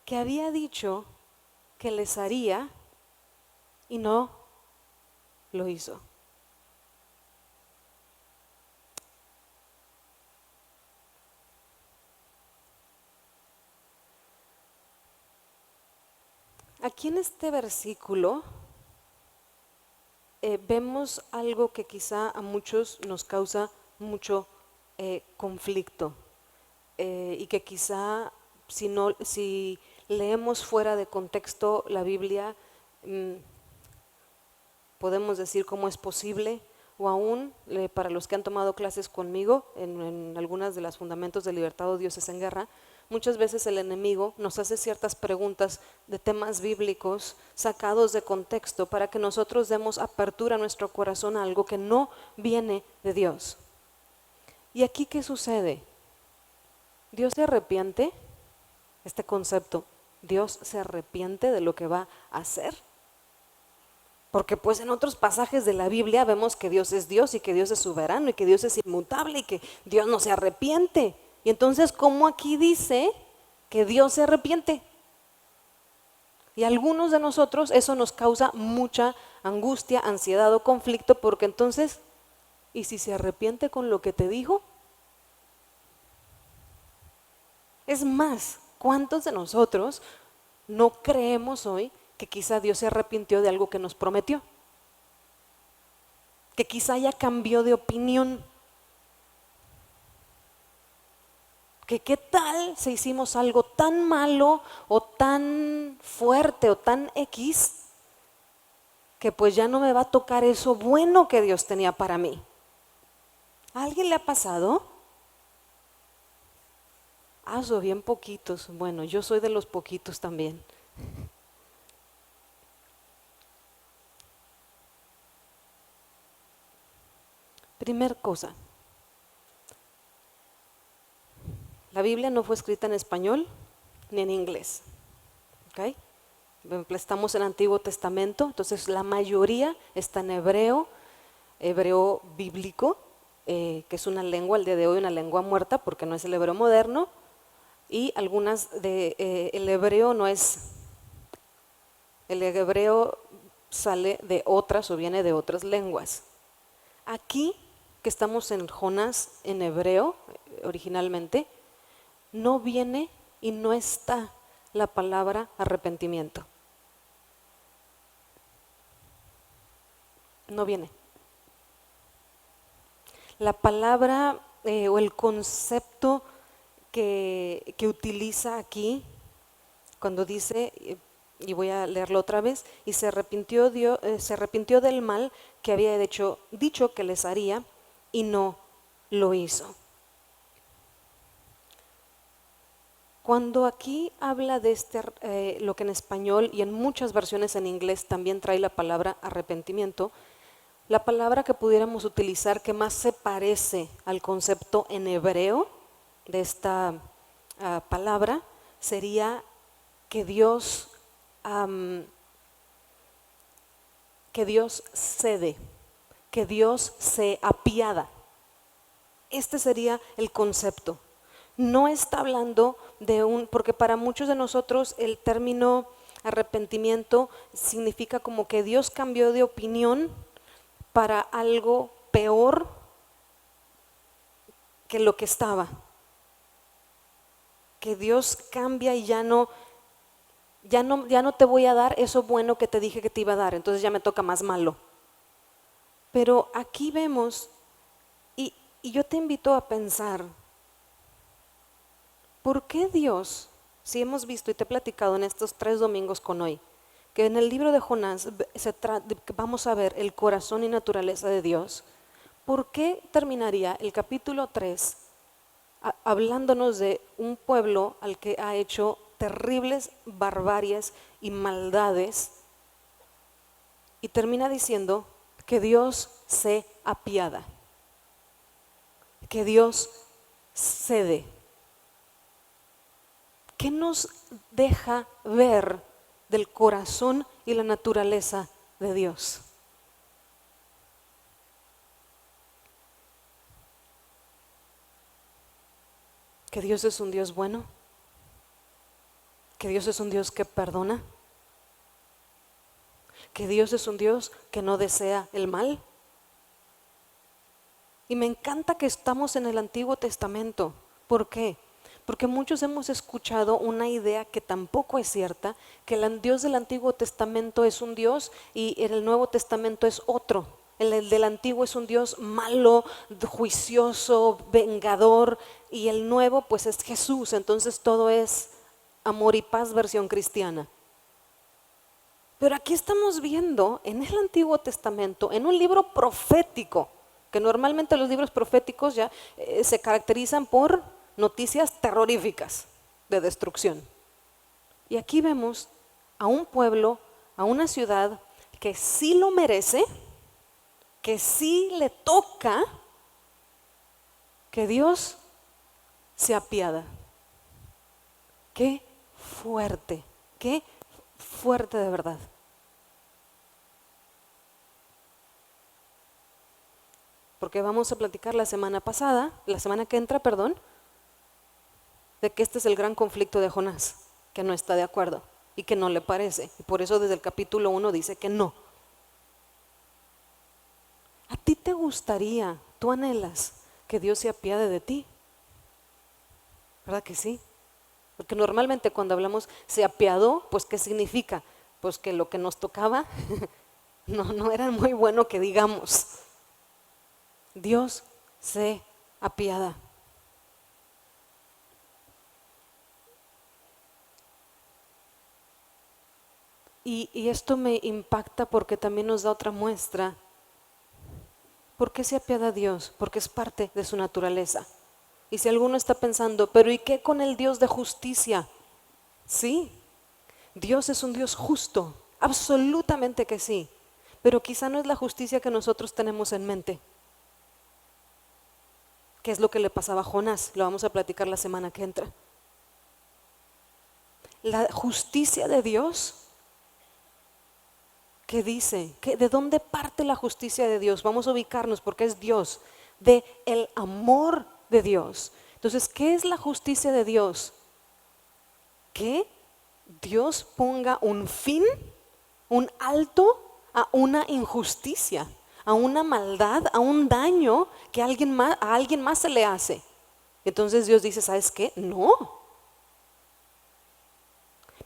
que había dicho que les haría y no lo hizo. Aquí en este versículo vemos algo que quizá a muchos nos causa mucho conflicto y que quizá si leemos fuera de contexto la Biblia, podemos decir cómo es posible, o aún para los que han tomado clases conmigo en algunas de las fundamentos de libertad o dioses en guerra, muchas veces el enemigo nos hace ciertas preguntas de temas bíblicos sacados de contexto para que nosotros demos apertura a nuestro corazón a algo que no viene de Dios. ¿Y aquí qué sucede? ¿Dios se arrepiente? Este concepto, ¿Dios se arrepiente de lo que va a hacer? Porque pues en otros pasajes de la Biblia vemos que Dios es Dios y que Dios es soberano y que Dios es inmutable y que Dios no se arrepiente. Y entonces, ¿cómo aquí dice que Dios se arrepiente? Y a algunos de nosotros eso nos causa mucha angustia, ansiedad o conflicto, porque entonces, ¿y si se arrepiente con lo que te dijo? Es más, ¿cuántos de nosotros no creemos hoy que quizá Dios se arrepintió de algo que nos prometió? Que quizá ya cambió de opinión. Que qué tal si hicimos algo tan malo o tan fuerte o tan X, que pues ya no me va a tocar eso bueno que Dios tenía para mí. ¿A alguien le ha pasado? Son bien poquitos. Bueno, yo soy de los poquitos también. Primer cosa, la Biblia no fue escrita en español ni en inglés. ¿Okay? Estamos en el Antiguo Testamento, entonces la mayoría está en hebreo, hebreo bíblico, que es una lengua al día de hoy, una lengua muerta porque no es el hebreo moderno, y algunas el hebreo no es, el hebreo sale de otras o viene de otras lenguas. Aquí que estamos en Jonás en hebreo originalmente, no viene y no está la palabra arrepentimiento. No viene. La palabra o el concepto que utiliza aquí, cuando dice, y voy a leerlo otra vez, y se arrepintió del mal que había dicho que les haría y no lo hizo. Cuando aquí habla de lo que en español y en muchas versiones en inglés también trae la palabra arrepentimiento, la palabra que pudiéramos utilizar que más se parece al concepto en hebreo de esta palabra sería que Dios, que Dios cede, que Dios se apiada. Este sería el concepto. No está hablando porque para muchos de nosotros el término arrepentimiento significa como que Dios cambió de opinión para algo peor que lo que estaba. Que Dios cambia y ya no te voy a dar eso bueno que te dije que te iba a dar, entonces ya me toca más malo. Pero aquí vemos, y yo te invito a pensar, ¿por qué Dios, si hemos visto y te he platicado en estos 3 domingos con hoy, que en el libro de Jonás vamos a ver el corazón y naturaleza de Dios? ¿Por qué terminaría el capítulo 3 hablándonos de un pueblo al que ha hecho terribles barbaries y maldades, y termina diciendo que Dios se apiada, que Dios cede? ¿Qué nos deja ver del corazón y la naturaleza de Dios? Que Dios es un Dios bueno, que Dios es un Dios que perdona, que Dios es un Dios que no desea el mal. Y me encanta que estamos en el Antiguo Testamento. ¿Por qué? Porque muchos hemos escuchado una idea que tampoco es cierta, que el Dios del Antiguo Testamento es un Dios y en el Nuevo Testamento es otro. El del Antiguo es un Dios malo, juicioso, vengador, y el Nuevo pues es Jesús. Entonces todo es amor y paz versión cristiana. Pero aquí estamos viendo en el Antiguo Testamento, en un libro profético, que normalmente los libros proféticos ya se caracterizan por noticias terroríficas de destrucción. Y aquí vemos a un pueblo, a una ciudad que sí lo merece, que sí le toca que Dios se apiada. Qué fuerte de verdad. Porque vamos a platicar la semana que entra, de que este es el gran conflicto de Jonás, que no está de acuerdo y que no le parece. Y por eso desde el capítulo 1 dice que no. ¿A ti te gustaría, tú anhelas que Dios se apiade de ti? ¿Verdad que sí? Porque normalmente cuando hablamos se apiadó, pues ¿qué significa? Pues que lo que nos tocaba no era muy bueno que digamos. Dios se apiada. Y esto me impacta porque también nos da otra muestra. ¿Por qué se apiada Dios? Porque es parte de su naturaleza. Y si alguno está pensando, pero ¿y qué con el Dios de justicia? Sí, Dios es un Dios justo, absolutamente que sí, pero quizá no es la justicia que nosotros tenemos en mente. ¿Qué es lo que le pasaba a Jonás? Lo vamos a platicar la semana que entra. La justicia de Dios, ¿qué dice? ¿De dónde parte la justicia de Dios? Vamos a ubicarnos porque es Dios, de el amor de Dios. Entonces, ¿qué es la justicia de Dios? Que Dios ponga un fin, un alto a una injusticia, a una maldad, a un daño que a alguien más se le hace. Entonces Dios dice, ¿sabes qué? No.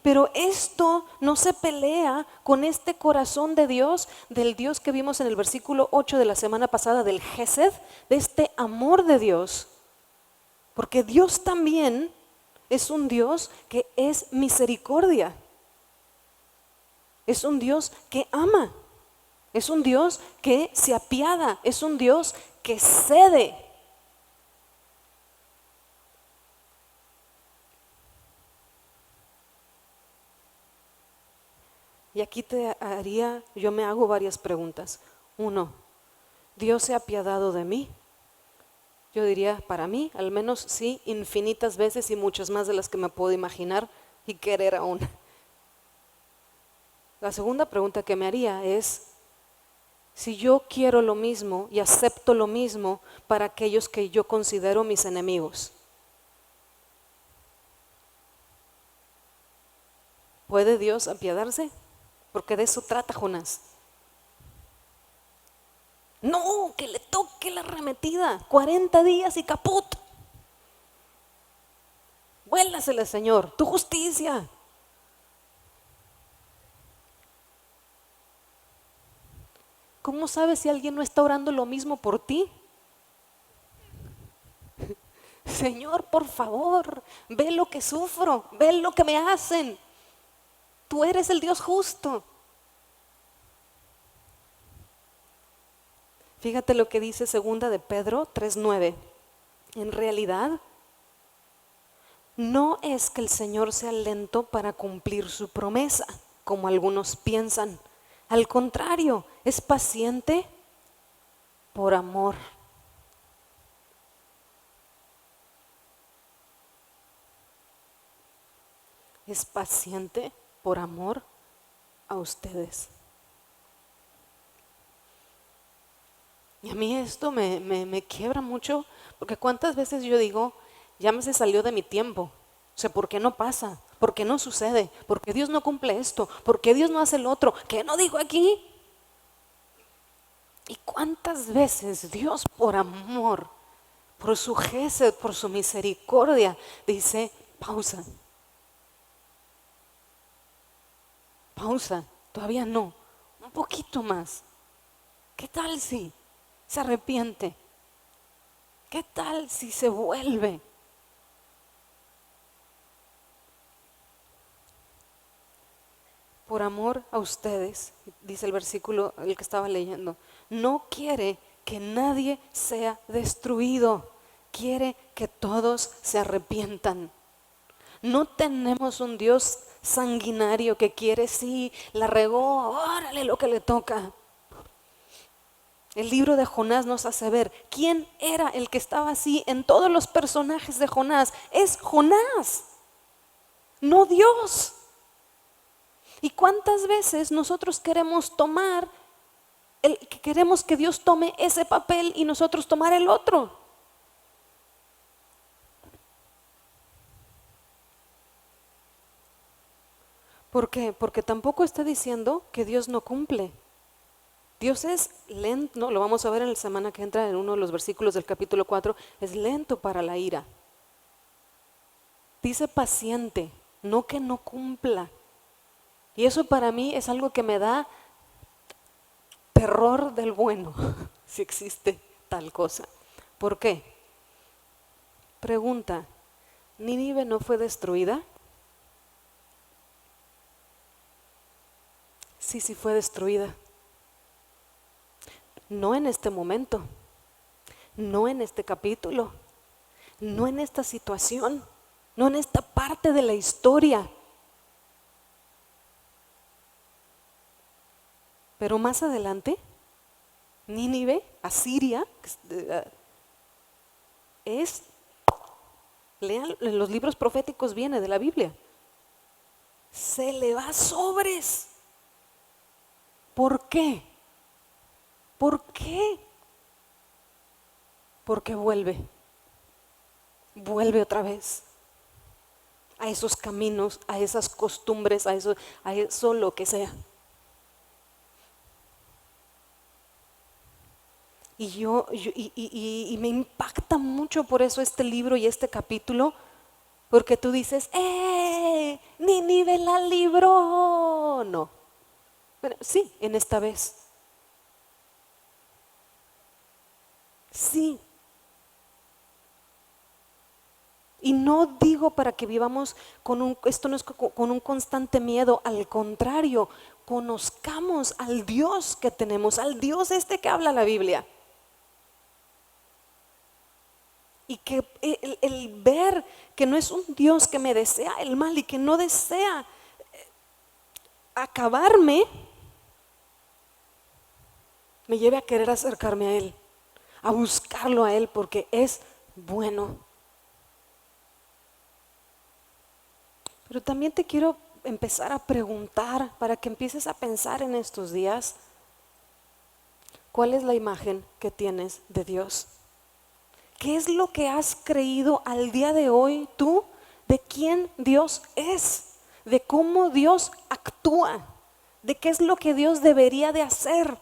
Pero esto no se pelea con este corazón de Dios, del Dios que vimos en el versículo 8 de la semana pasada, del Gesed, de este amor de Dios. Porque Dios también es un Dios que es misericordia. Es un Dios que ama. Es un Dios que se apiada. Es un Dios que cede. Y aquí yo me hago varias preguntas. 1, ¿Dios se ha apiadado de mí? Yo diría, para mí, al menos sí, infinitas veces y muchas más de las que me puedo imaginar y querer aún. La segunda pregunta que me haría es, si yo quiero lo mismo y acepto lo mismo para aquellos que yo considero mis enemigos, ¿puede Dios apiadarse? Porque de eso trata Jonás. No, que le toque la arremetida, 40 días y caput. Vuélasele, Señor, tu justicia. ¿Cómo sabes si alguien no está orando lo mismo por ti? Señor, por favor, ve lo que sufro, ve lo que me hacen. Tú eres el Dios justo. Fíjate lo que dice segunda de Pedro 3:9. En realidad, no es que el Señor sea lento para cumplir su promesa, como algunos piensan. Al contrario, es paciente por amor. Es paciente por amor a ustedes. Y a mí esto me quiebra mucho, porque cuántas veces yo digo, ya me se salió de mi tiempo. O sea, ¿por qué no pasa? ¿Por qué no sucede? ¿Por qué Dios no cumple esto? ¿Por qué Dios no hace el otro? ¿Qué no digo aquí? ¿Y cuántas veces Dios por amor, por su gesed, por su misericordia, dice, pausa, pausa, todavía no, un poquito más? ¿Qué tal si se arrepiente? ¿Qué tal si se vuelve? Por amor a ustedes, dice el versículo el que estaba leyendo, no quiere que nadie sea destruido, quiere que todos se arrepientan. No tenemos un Dios sanguinario que quiere, sí, la regó, órale lo que le toca. El libro de Jonás nos hace ver quién era el que estaba así en todos los personajes de Jonás. Es Jonás, no Dios. ¿Y cuántas veces nosotros queremos queremos que Dios tome ese papel y nosotros tomar el otro? ¿Por qué? Porque tampoco está diciendo que Dios no cumple. Dios es lento, ¿no? Lo vamos a ver en la semana que entra en uno de los versículos del capítulo 4, es lento para la ira. Dice paciente, no que no cumpla. Y eso para mí es algo que me da terror del bueno, si existe tal cosa. ¿Por qué? Pregunta, ¿Nínive no fue destruida? Sí, sí fue destruida. No en este momento, no en este capítulo, no en esta situación, no en esta parte de la historia. Pero más adelante, Nínive, Asiria, lean los libros proféticos, viene de la Biblia, se le va sobres. ¿Por qué? ¿Por qué? Porque vuelve otra vez a esos caminos, a esas costumbres, a eso lo que sea. Y me impacta mucho por eso este libro y este capítulo, porque tú dices, Nínive la libró. No, bueno, sí, en esta vez. Sí. Y no digo para que vivamos esto no es con un constante miedo, al contrario, conozcamos al Dios que tenemos, al Dios este que habla la Biblia. Y que el ver que no es un Dios que me desea el mal y que no desea acabarme, me lleve a querer acercarme a Él, a buscarlo a Él, porque es bueno. Pero también te quiero empezar a preguntar, para que empieces a pensar en estos días, ¿cuál es la imagen que tienes de Dios? ¿Qué es lo que has creído al día de hoy tú de quién Dios es? De cómo Dios actúa, de qué es lo que Dios debería de hacer.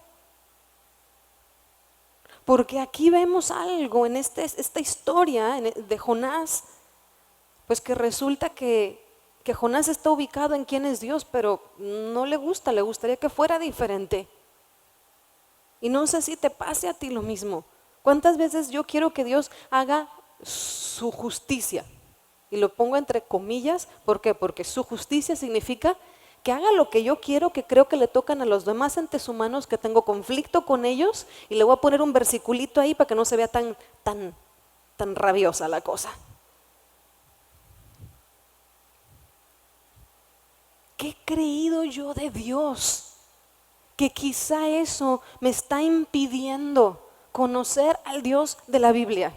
Porque aquí vemos algo en esta historia de Jonás, pues que resulta que Jonás está ubicado en quién es Dios, pero no le gusta, le gustaría que fuera diferente. Y no sé si te pase a ti lo mismo. ¿Cuántas veces yo quiero que Dios haga su justicia? Y lo pongo entre comillas, ¿por qué? Porque su justicia significa que haga lo que yo quiero, que creo que le tocan a los demás entes humanos, que tengo conflicto con ellos, y le voy a poner un versiculito ahí para que no se vea tan rabiosa la cosa. ¿Qué he creído yo de Dios? Que quizá eso me está impidiendo conocer al Dios de la Biblia,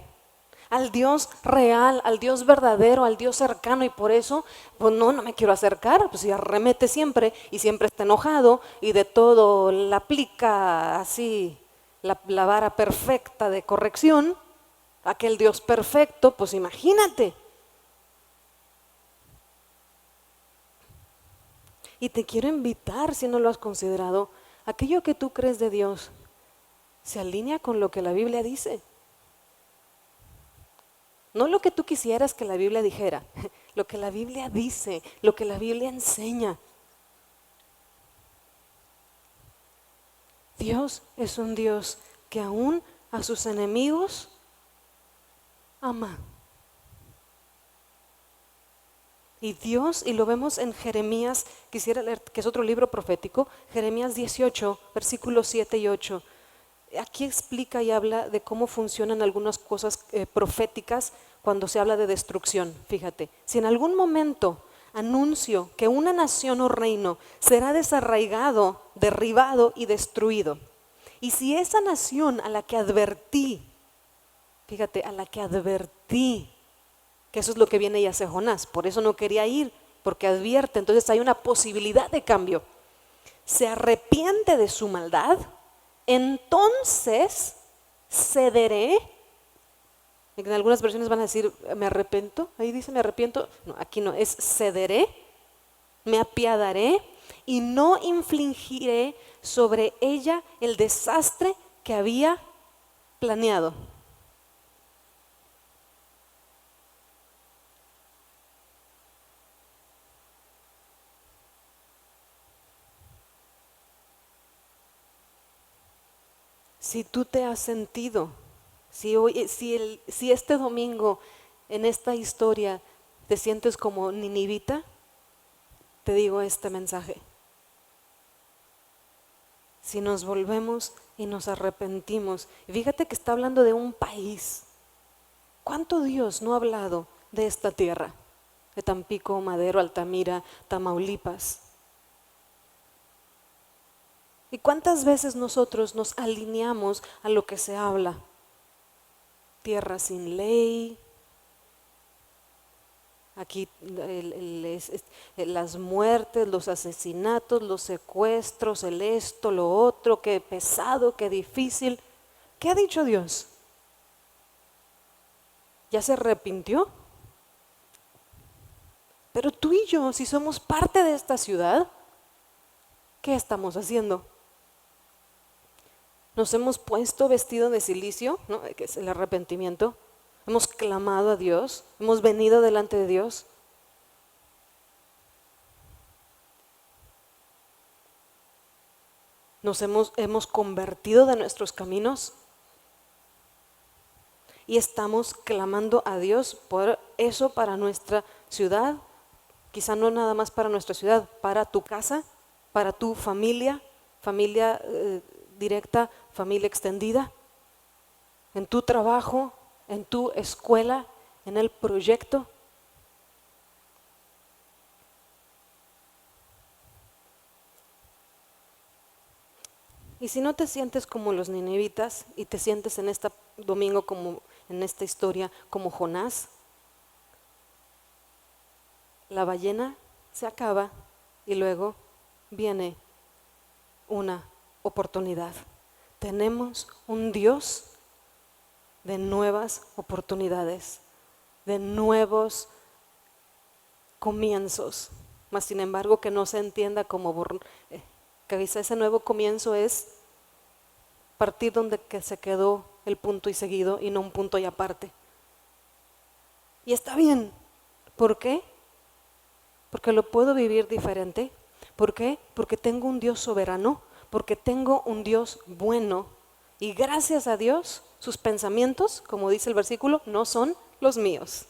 al Dios real, al Dios verdadero, al Dios cercano, y por eso, pues no me quiero acercar, pues ya arremete siempre y siempre está enojado y de todo la aplica así la vara perfecta de corrección, aquel Dios perfecto, pues imagínate. Y te quiero invitar, si no lo has considerado, aquello que tú crees de Dios se alinea con lo que la Biblia dice. No lo que tú quisieras que la Biblia dijera, lo que la Biblia dice, lo que la Biblia enseña. Dios es un Dios que aún a sus enemigos ama. Y Dios, y lo vemos en Jeremías, quisiera leer, que es otro libro profético, Jeremías 18, versículos 7 y 8. Aquí explica y habla de cómo funcionan algunas cosas proféticas cuando se habla de destrucción. Fíjate, si en algún momento anuncio que una nación o reino será desarraigado, derribado y destruido, y si esa nación a la que advertí, fíjate, a la que advertí, que eso es lo que viene y hace Jonás, por eso no quería ir, porque advierte, entonces hay una posibilidad de cambio, se arrepiente de su maldad, entonces cederé. En algunas versiones van a decir me arrepiento, ahí dice me arrepiento, no, aquí no, es cederé, me apiadaré y no infligiré sobre ella el desastre que había planeado. Si tú te has sentido, si este domingo en esta historia te sientes como ninivita, te digo este mensaje. Si nos volvemos y nos arrepentimos, y fíjate que está hablando de un país. ¿Cuánto Dios no ha hablado de esta tierra? De Tampico, Madero, Altamira, Tamaulipas. ¿Y cuántas veces nosotros nos alineamos a lo que se habla? Tierra sin ley, aquí las muertes, los asesinatos, los secuestros, el esto, lo otro, qué pesado, qué difícil. ¿Qué ha dicho Dios? ¿Ya se arrepintió? Pero tú y yo, si somos parte de esta ciudad, ¿qué estamos haciendo? Nos hemos puesto vestido de cilicio, ¿no? Que es el arrepentimiento. Hemos clamado a Dios, hemos venido delante de Dios. Nos hemos convertido de nuestros caminos y estamos clamando a Dios por eso para nuestra ciudad, quizá no nada más para nuestra ciudad, para tu casa, para tu familia, familia directa, familia extendida, en tu trabajo, en tu escuela, en el proyecto. Y si no te sientes como los ninivitas y te sientes en este domingo como en esta historia como Jonás, la ballena se acaba y luego viene una oportunidad. Tenemos un Dios de nuevas oportunidades, de nuevos comienzos, mas sin embargo que no se entienda como que quizá ese nuevo comienzo es partir donde que se quedó el punto y seguido y no un punto y aparte. Y está bien. ¿Por qué? Porque lo puedo vivir diferente. ¿Por qué? Porque tengo un Dios soberano, porque tengo un Dios bueno y gracias a Dios sus pensamientos, como dice el versículo, no son los míos.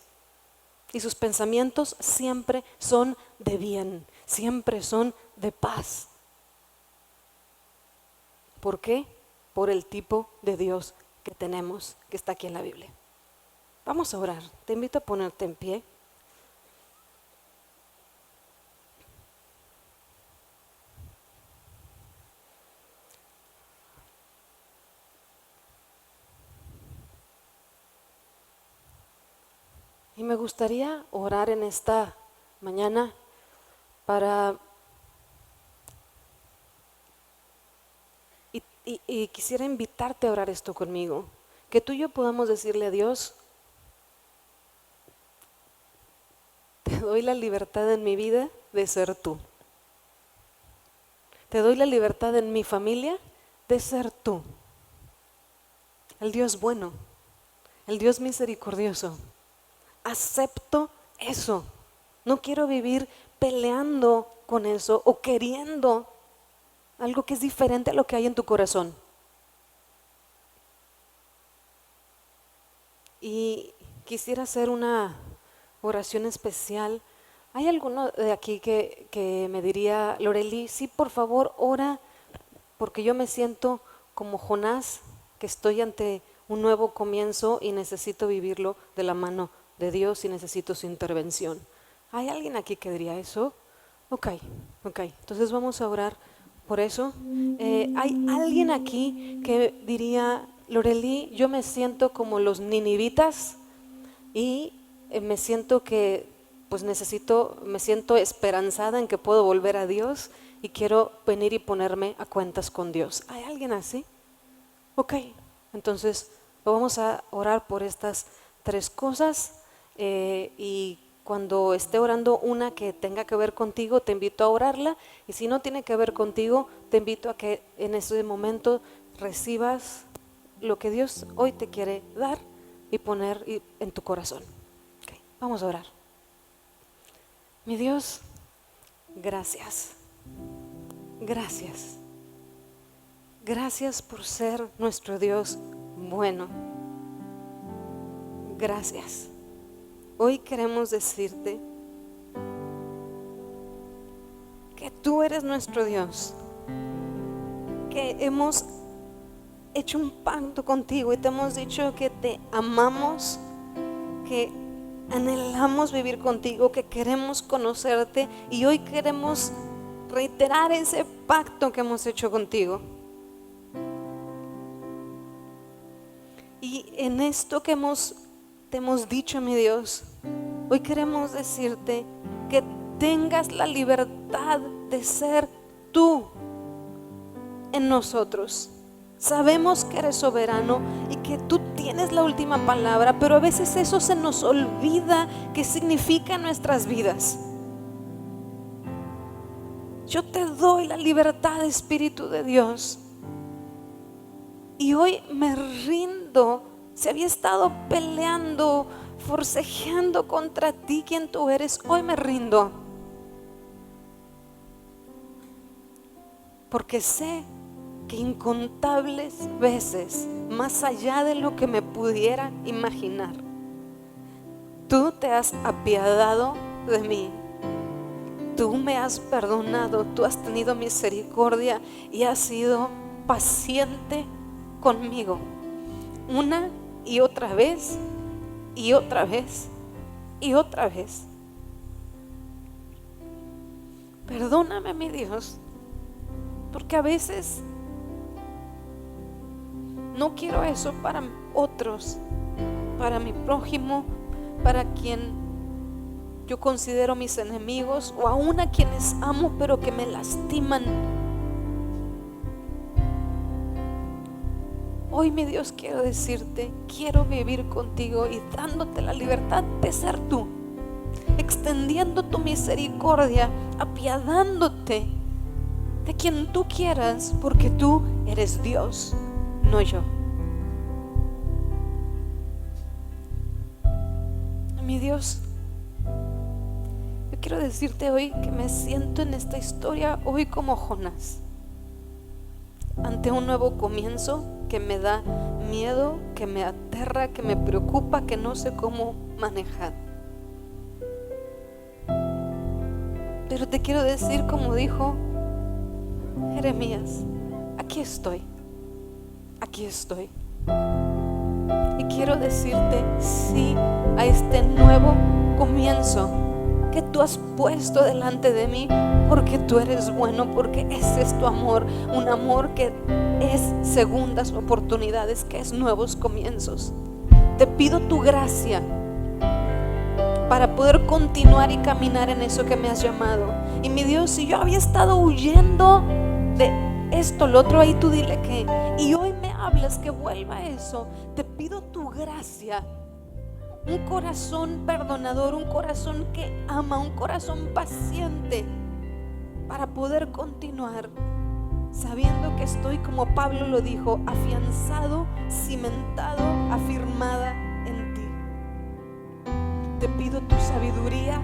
Y sus pensamientos siempre son de bien, siempre son de paz. ¿Por qué? Por el tipo de Dios que tenemos, que está aquí en la Biblia. Vamos a orar. Te invito a ponerte en pie. Y me gustaría orar en esta mañana y quisiera invitarte a orar esto conmigo. Que tú y yo podamos decirle a Dios, te doy la libertad en mi vida de ser tú. Te doy la libertad en mi familia de ser tú. El Dios bueno, el Dios misericordioso. Acepto eso. No quiero vivir peleando con eso o queriendo algo que es diferente a lo que hay en tu corazón. Y quisiera hacer una oración especial. ¿Hay alguno de aquí que me diría, Loreli, sí, por favor, ora, porque yo me siento como Jonás, que estoy ante un nuevo comienzo y necesito vivirlo de la mano de Dios y necesito su intervención? ¿Hay alguien aquí que diría eso? Ok, entonces vamos a orar por eso. ¿Hay alguien aquí que diría, Loreli, yo me siento como los ninivitas y me siento que pues me siento esperanzada en que puedo volver a Dios y quiero venir y ponerme a cuentas con Dios? ¿Hay alguien así? Ok, entonces vamos a orar por estas tres cosas y cuando esté orando una que tenga que ver contigo, te invito a orarla, y si no tiene que ver contigo, te invito a que en ese momento recibas lo que Dios hoy te quiere dar y poner en tu corazón. Okay, vamos a orar. Mi Dios, gracias. Gracias. Gracias por ser nuestro Dios bueno. Gracias. Hoy queremos decirte que tú eres nuestro Dios, que hemos hecho un pacto contigo y te hemos dicho que te amamos, que anhelamos vivir contigo, que queremos conocerte, y hoy queremos reiterar ese pacto que hemos hecho contigo. Y en esto que te hemos dicho, mi Dios, hoy queremos decirte que tengas la libertad de ser tú en nosotros. Sabemos que eres soberano y que tú tienes la última palabra, pero a veces eso se nos olvida qué significa en nuestras vidas. Yo te doy la libertad, Espíritu de Dios, y hoy me rindo. Si había estado peleando, forcejeando contra ti, quien tú eres, hoy me rindo, porque sé que incontables veces, más allá de lo que me pudiera imaginar, tú te has apiadado de mí. Tú me has perdonado, tú has tenido misericordia y has sido paciente conmigo, una y otra vez, y otra vez, y otra vez. Perdóname, mi Dios, porque a veces no quiero eso para otros, para mi prójimo, para quien yo considero mis enemigos o aún a quienes amo pero que me lastiman. Hoy, mi Dios, quiero decirte, quiero vivir contigo y dándote la libertad de ser tú, extendiendo tu misericordia, apiadándote de quien tú quieras, porque tú eres Dios, no yo. Mi Dios, yo quiero decirte hoy que me siento en esta historia hoy como Jonás, ante un nuevo comienzo que me da miedo, que me aterra, que me preocupa, que no sé cómo manejar. Pero te quiero decir, como dijo Jeremías, aquí estoy, aquí estoy. Y quiero decirte sí a este nuevo comienzo que tú has puesto delante de mí, porque tú eres bueno, porque ese es tu amor, un amor que es segundas oportunidades, que es nuevos comienzos. Te pido tu gracia para poder continuar y caminar en eso que me has llamado. Y mi Dios, si yo había estado huyendo de esto, lo otro, ahí tú dile que, y hoy me hablas que vuelva a eso. Te pido tu gracia, un corazón perdonador, un corazón que ama, un corazón paciente, para poder continuar sabiendo que estoy, como Pablo lo dijo, afianzado, cimentado, afirmada en ti. Te pido tu sabiduría,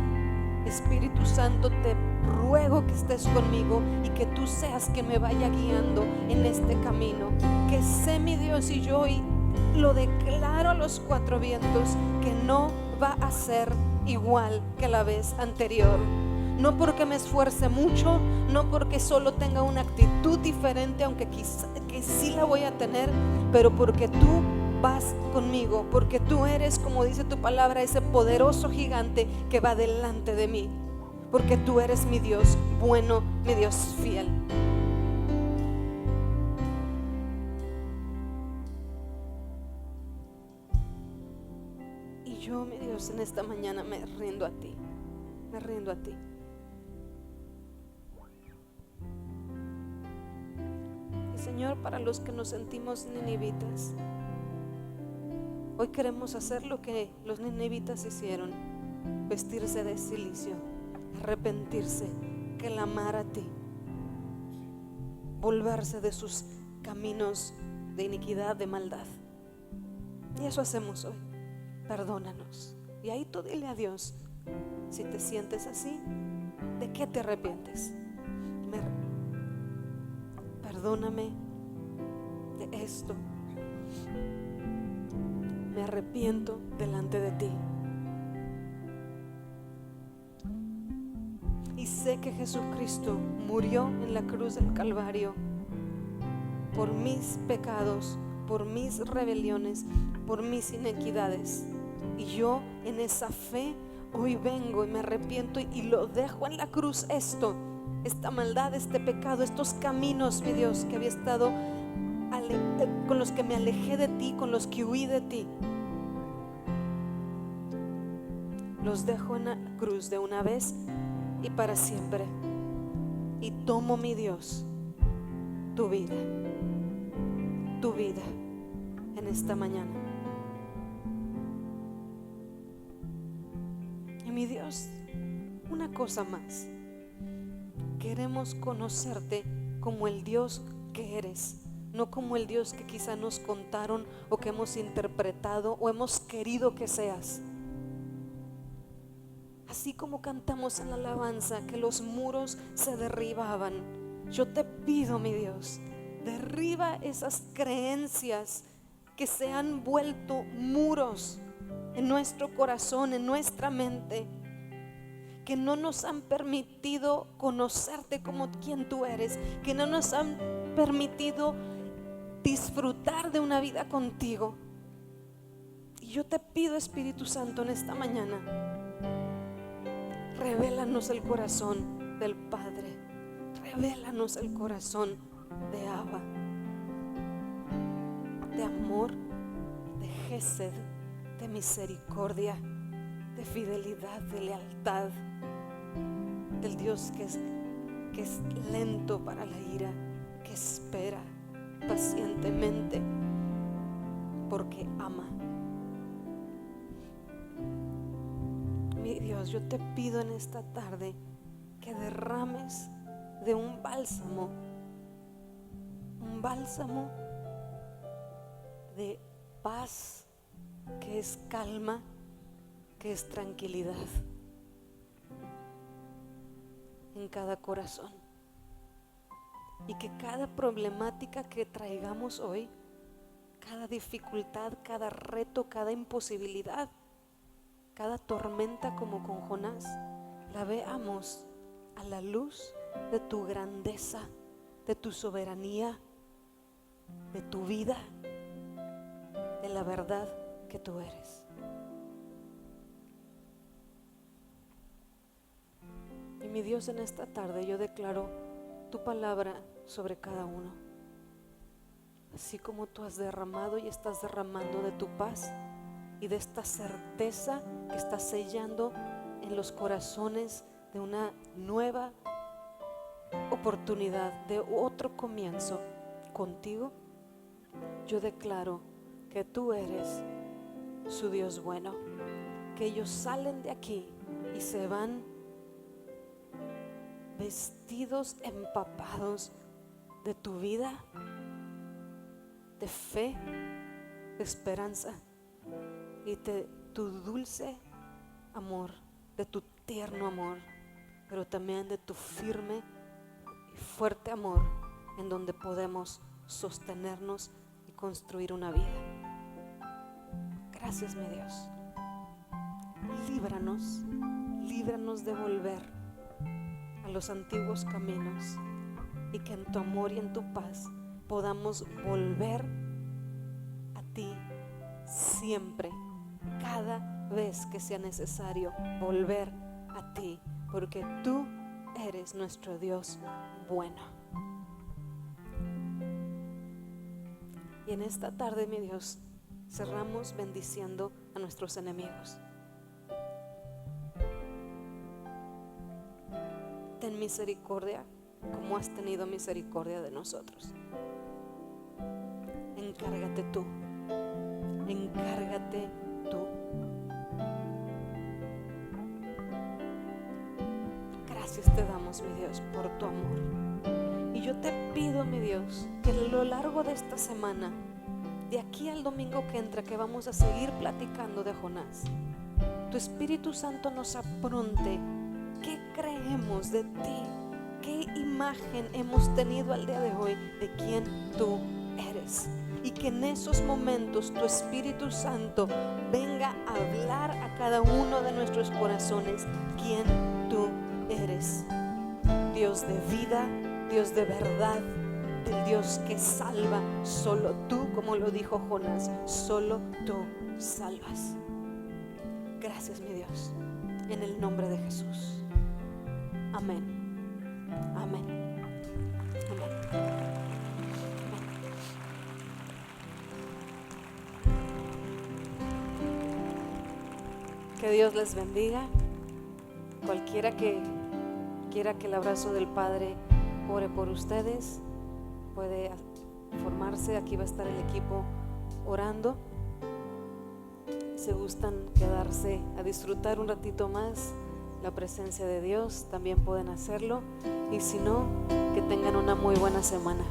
Espíritu Santo, te ruego que estés conmigo y que tú seas quien me vaya guiando en este camino. Que sé, mi Dios, y yo hoy lo declaro a los cuatro vientos, que no va a ser igual que la vez anterior. No porque me esfuerce mucho, no porque solo tenga una actitud diferente, aunque quizá que sí la voy a tener, pero porque tú vas conmigo, porque tú eres, como dice tu palabra, ese poderoso gigante que va delante de mí, porque tú eres mi Dios bueno, mi Dios fiel. Y yo, mi Dios, en esta mañana me rindo a ti, me rindo a ti. Señor, para los que nos sentimos ninivitas, hoy queremos hacer lo que los ninivitas hicieron: vestirse de silicio, arrepentirse, clamar a ti, volverse de sus caminos de iniquidad, de maldad. Y eso hacemos hoy. Perdónanos. Y ahí tú dile a Dios, si te sientes así, ¿de qué te arrepientes? Perdóname de esto. Me arrepiento delante de ti. Y sé que Jesucristo murió en la cruz del Calvario por mis pecados, por mis rebeliones, por mis inequidades. Y yo en esa fe hoy vengo y me arrepiento y lo dejo en la cruz, esta maldad, este pecado, estos caminos, mi Dios, que había estado con los que me alejé de ti, con los que huí de ti. Los dejo en la cruz de una vez y para siempre. Y tomo, mi Dios, tu vida en esta mañana. Y mi Dios, una cosa más. Queremos conocerte como el Dios que eres, no como el Dios que quizá nos contaron o que hemos interpretado o hemos querido que seas. Así como cantamos en la alabanza que los muros se derribaban, yo te pido, mi Dios, derriba esas creencias que se han vuelto muros en nuestro corazón, en nuestra mente, que no nos han permitido conocerte como quien tú eres, que no nos han permitido disfrutar de una vida contigo. Y yo te pido, Espíritu Santo, en esta mañana, revélanos el corazón del Padre, revélanos el corazón de Abba, de amor, de Gesed, de misericordia, de fidelidad, de lealtad, del Dios que es lento para la ira, que espera pacientemente porque ama. Mi Dios, yo te pido en esta tarde que derrames de un bálsamo de paz, que es calma, que es tranquilidad en cada corazón, y que cada problemática que traigamos hoy, cada dificultad, cada reto, cada imposibilidad, cada tormenta como con Jonás, la veamos a la luz de tu grandeza, de tu soberanía, de tu vida, de la verdad que tú eres. Y mi Dios, en esta tarde yo declaro tu palabra sobre cada uno, así como tú has derramado y estás derramando de tu paz y de esta certeza que estás sellando en los corazones de una nueva oportunidad, de otro comienzo contigo. Yo declaro que tú eres su Dios bueno, que ellos salen de aquí y se van vestidos, empapados de tu vida, de fe, de esperanza y de tu dulce amor, de tu tierno amor, pero también de tu firme y fuerte amor, en donde podemos sostenernos y construir una vida. Gracias, mi Dios. Líbranos de volver a los antiguos caminos, y que en tu amor y en tu paz podamos volver a ti siempre, cada vez que sea necesario volver a ti, porque tú eres nuestro Dios bueno. Y en esta tarde, mi Dios, cerramos bendiciendo a nuestros enemigos. Ten misericordia como has tenido misericordia de nosotros. Encárgate tú. Gracias te damos, mi Dios, por tu amor. Y yo te pido, mi Dios, que a lo largo de esta semana, de aquí al domingo que entra, que vamos a seguir platicando de Jonás, tu Espíritu Santo nos apronte. ¿Qué creemos de ti? ¿Qué imagen hemos tenido al día de hoy de quién tú eres? Y que en esos momentos tu Espíritu Santo venga a hablar a cada uno de nuestros corazones quién tú eres. Dios de vida, Dios de verdad, el Dios que salva. Solo tú, como lo dijo Jonás, solo tú salvas. Gracias, mi Dios, en el nombre de Jesús. Amén. Amén. Amén. Que Dios les bendiga. Cualquiera que quiera que el abrazo del Padre ore por ustedes, puede formarse. Aquí va a estar el equipo orando. Si gustan quedarse a disfrutar un ratito más la presencia de Dios, también pueden hacerlo. Y si no, que tengan una muy buena semana.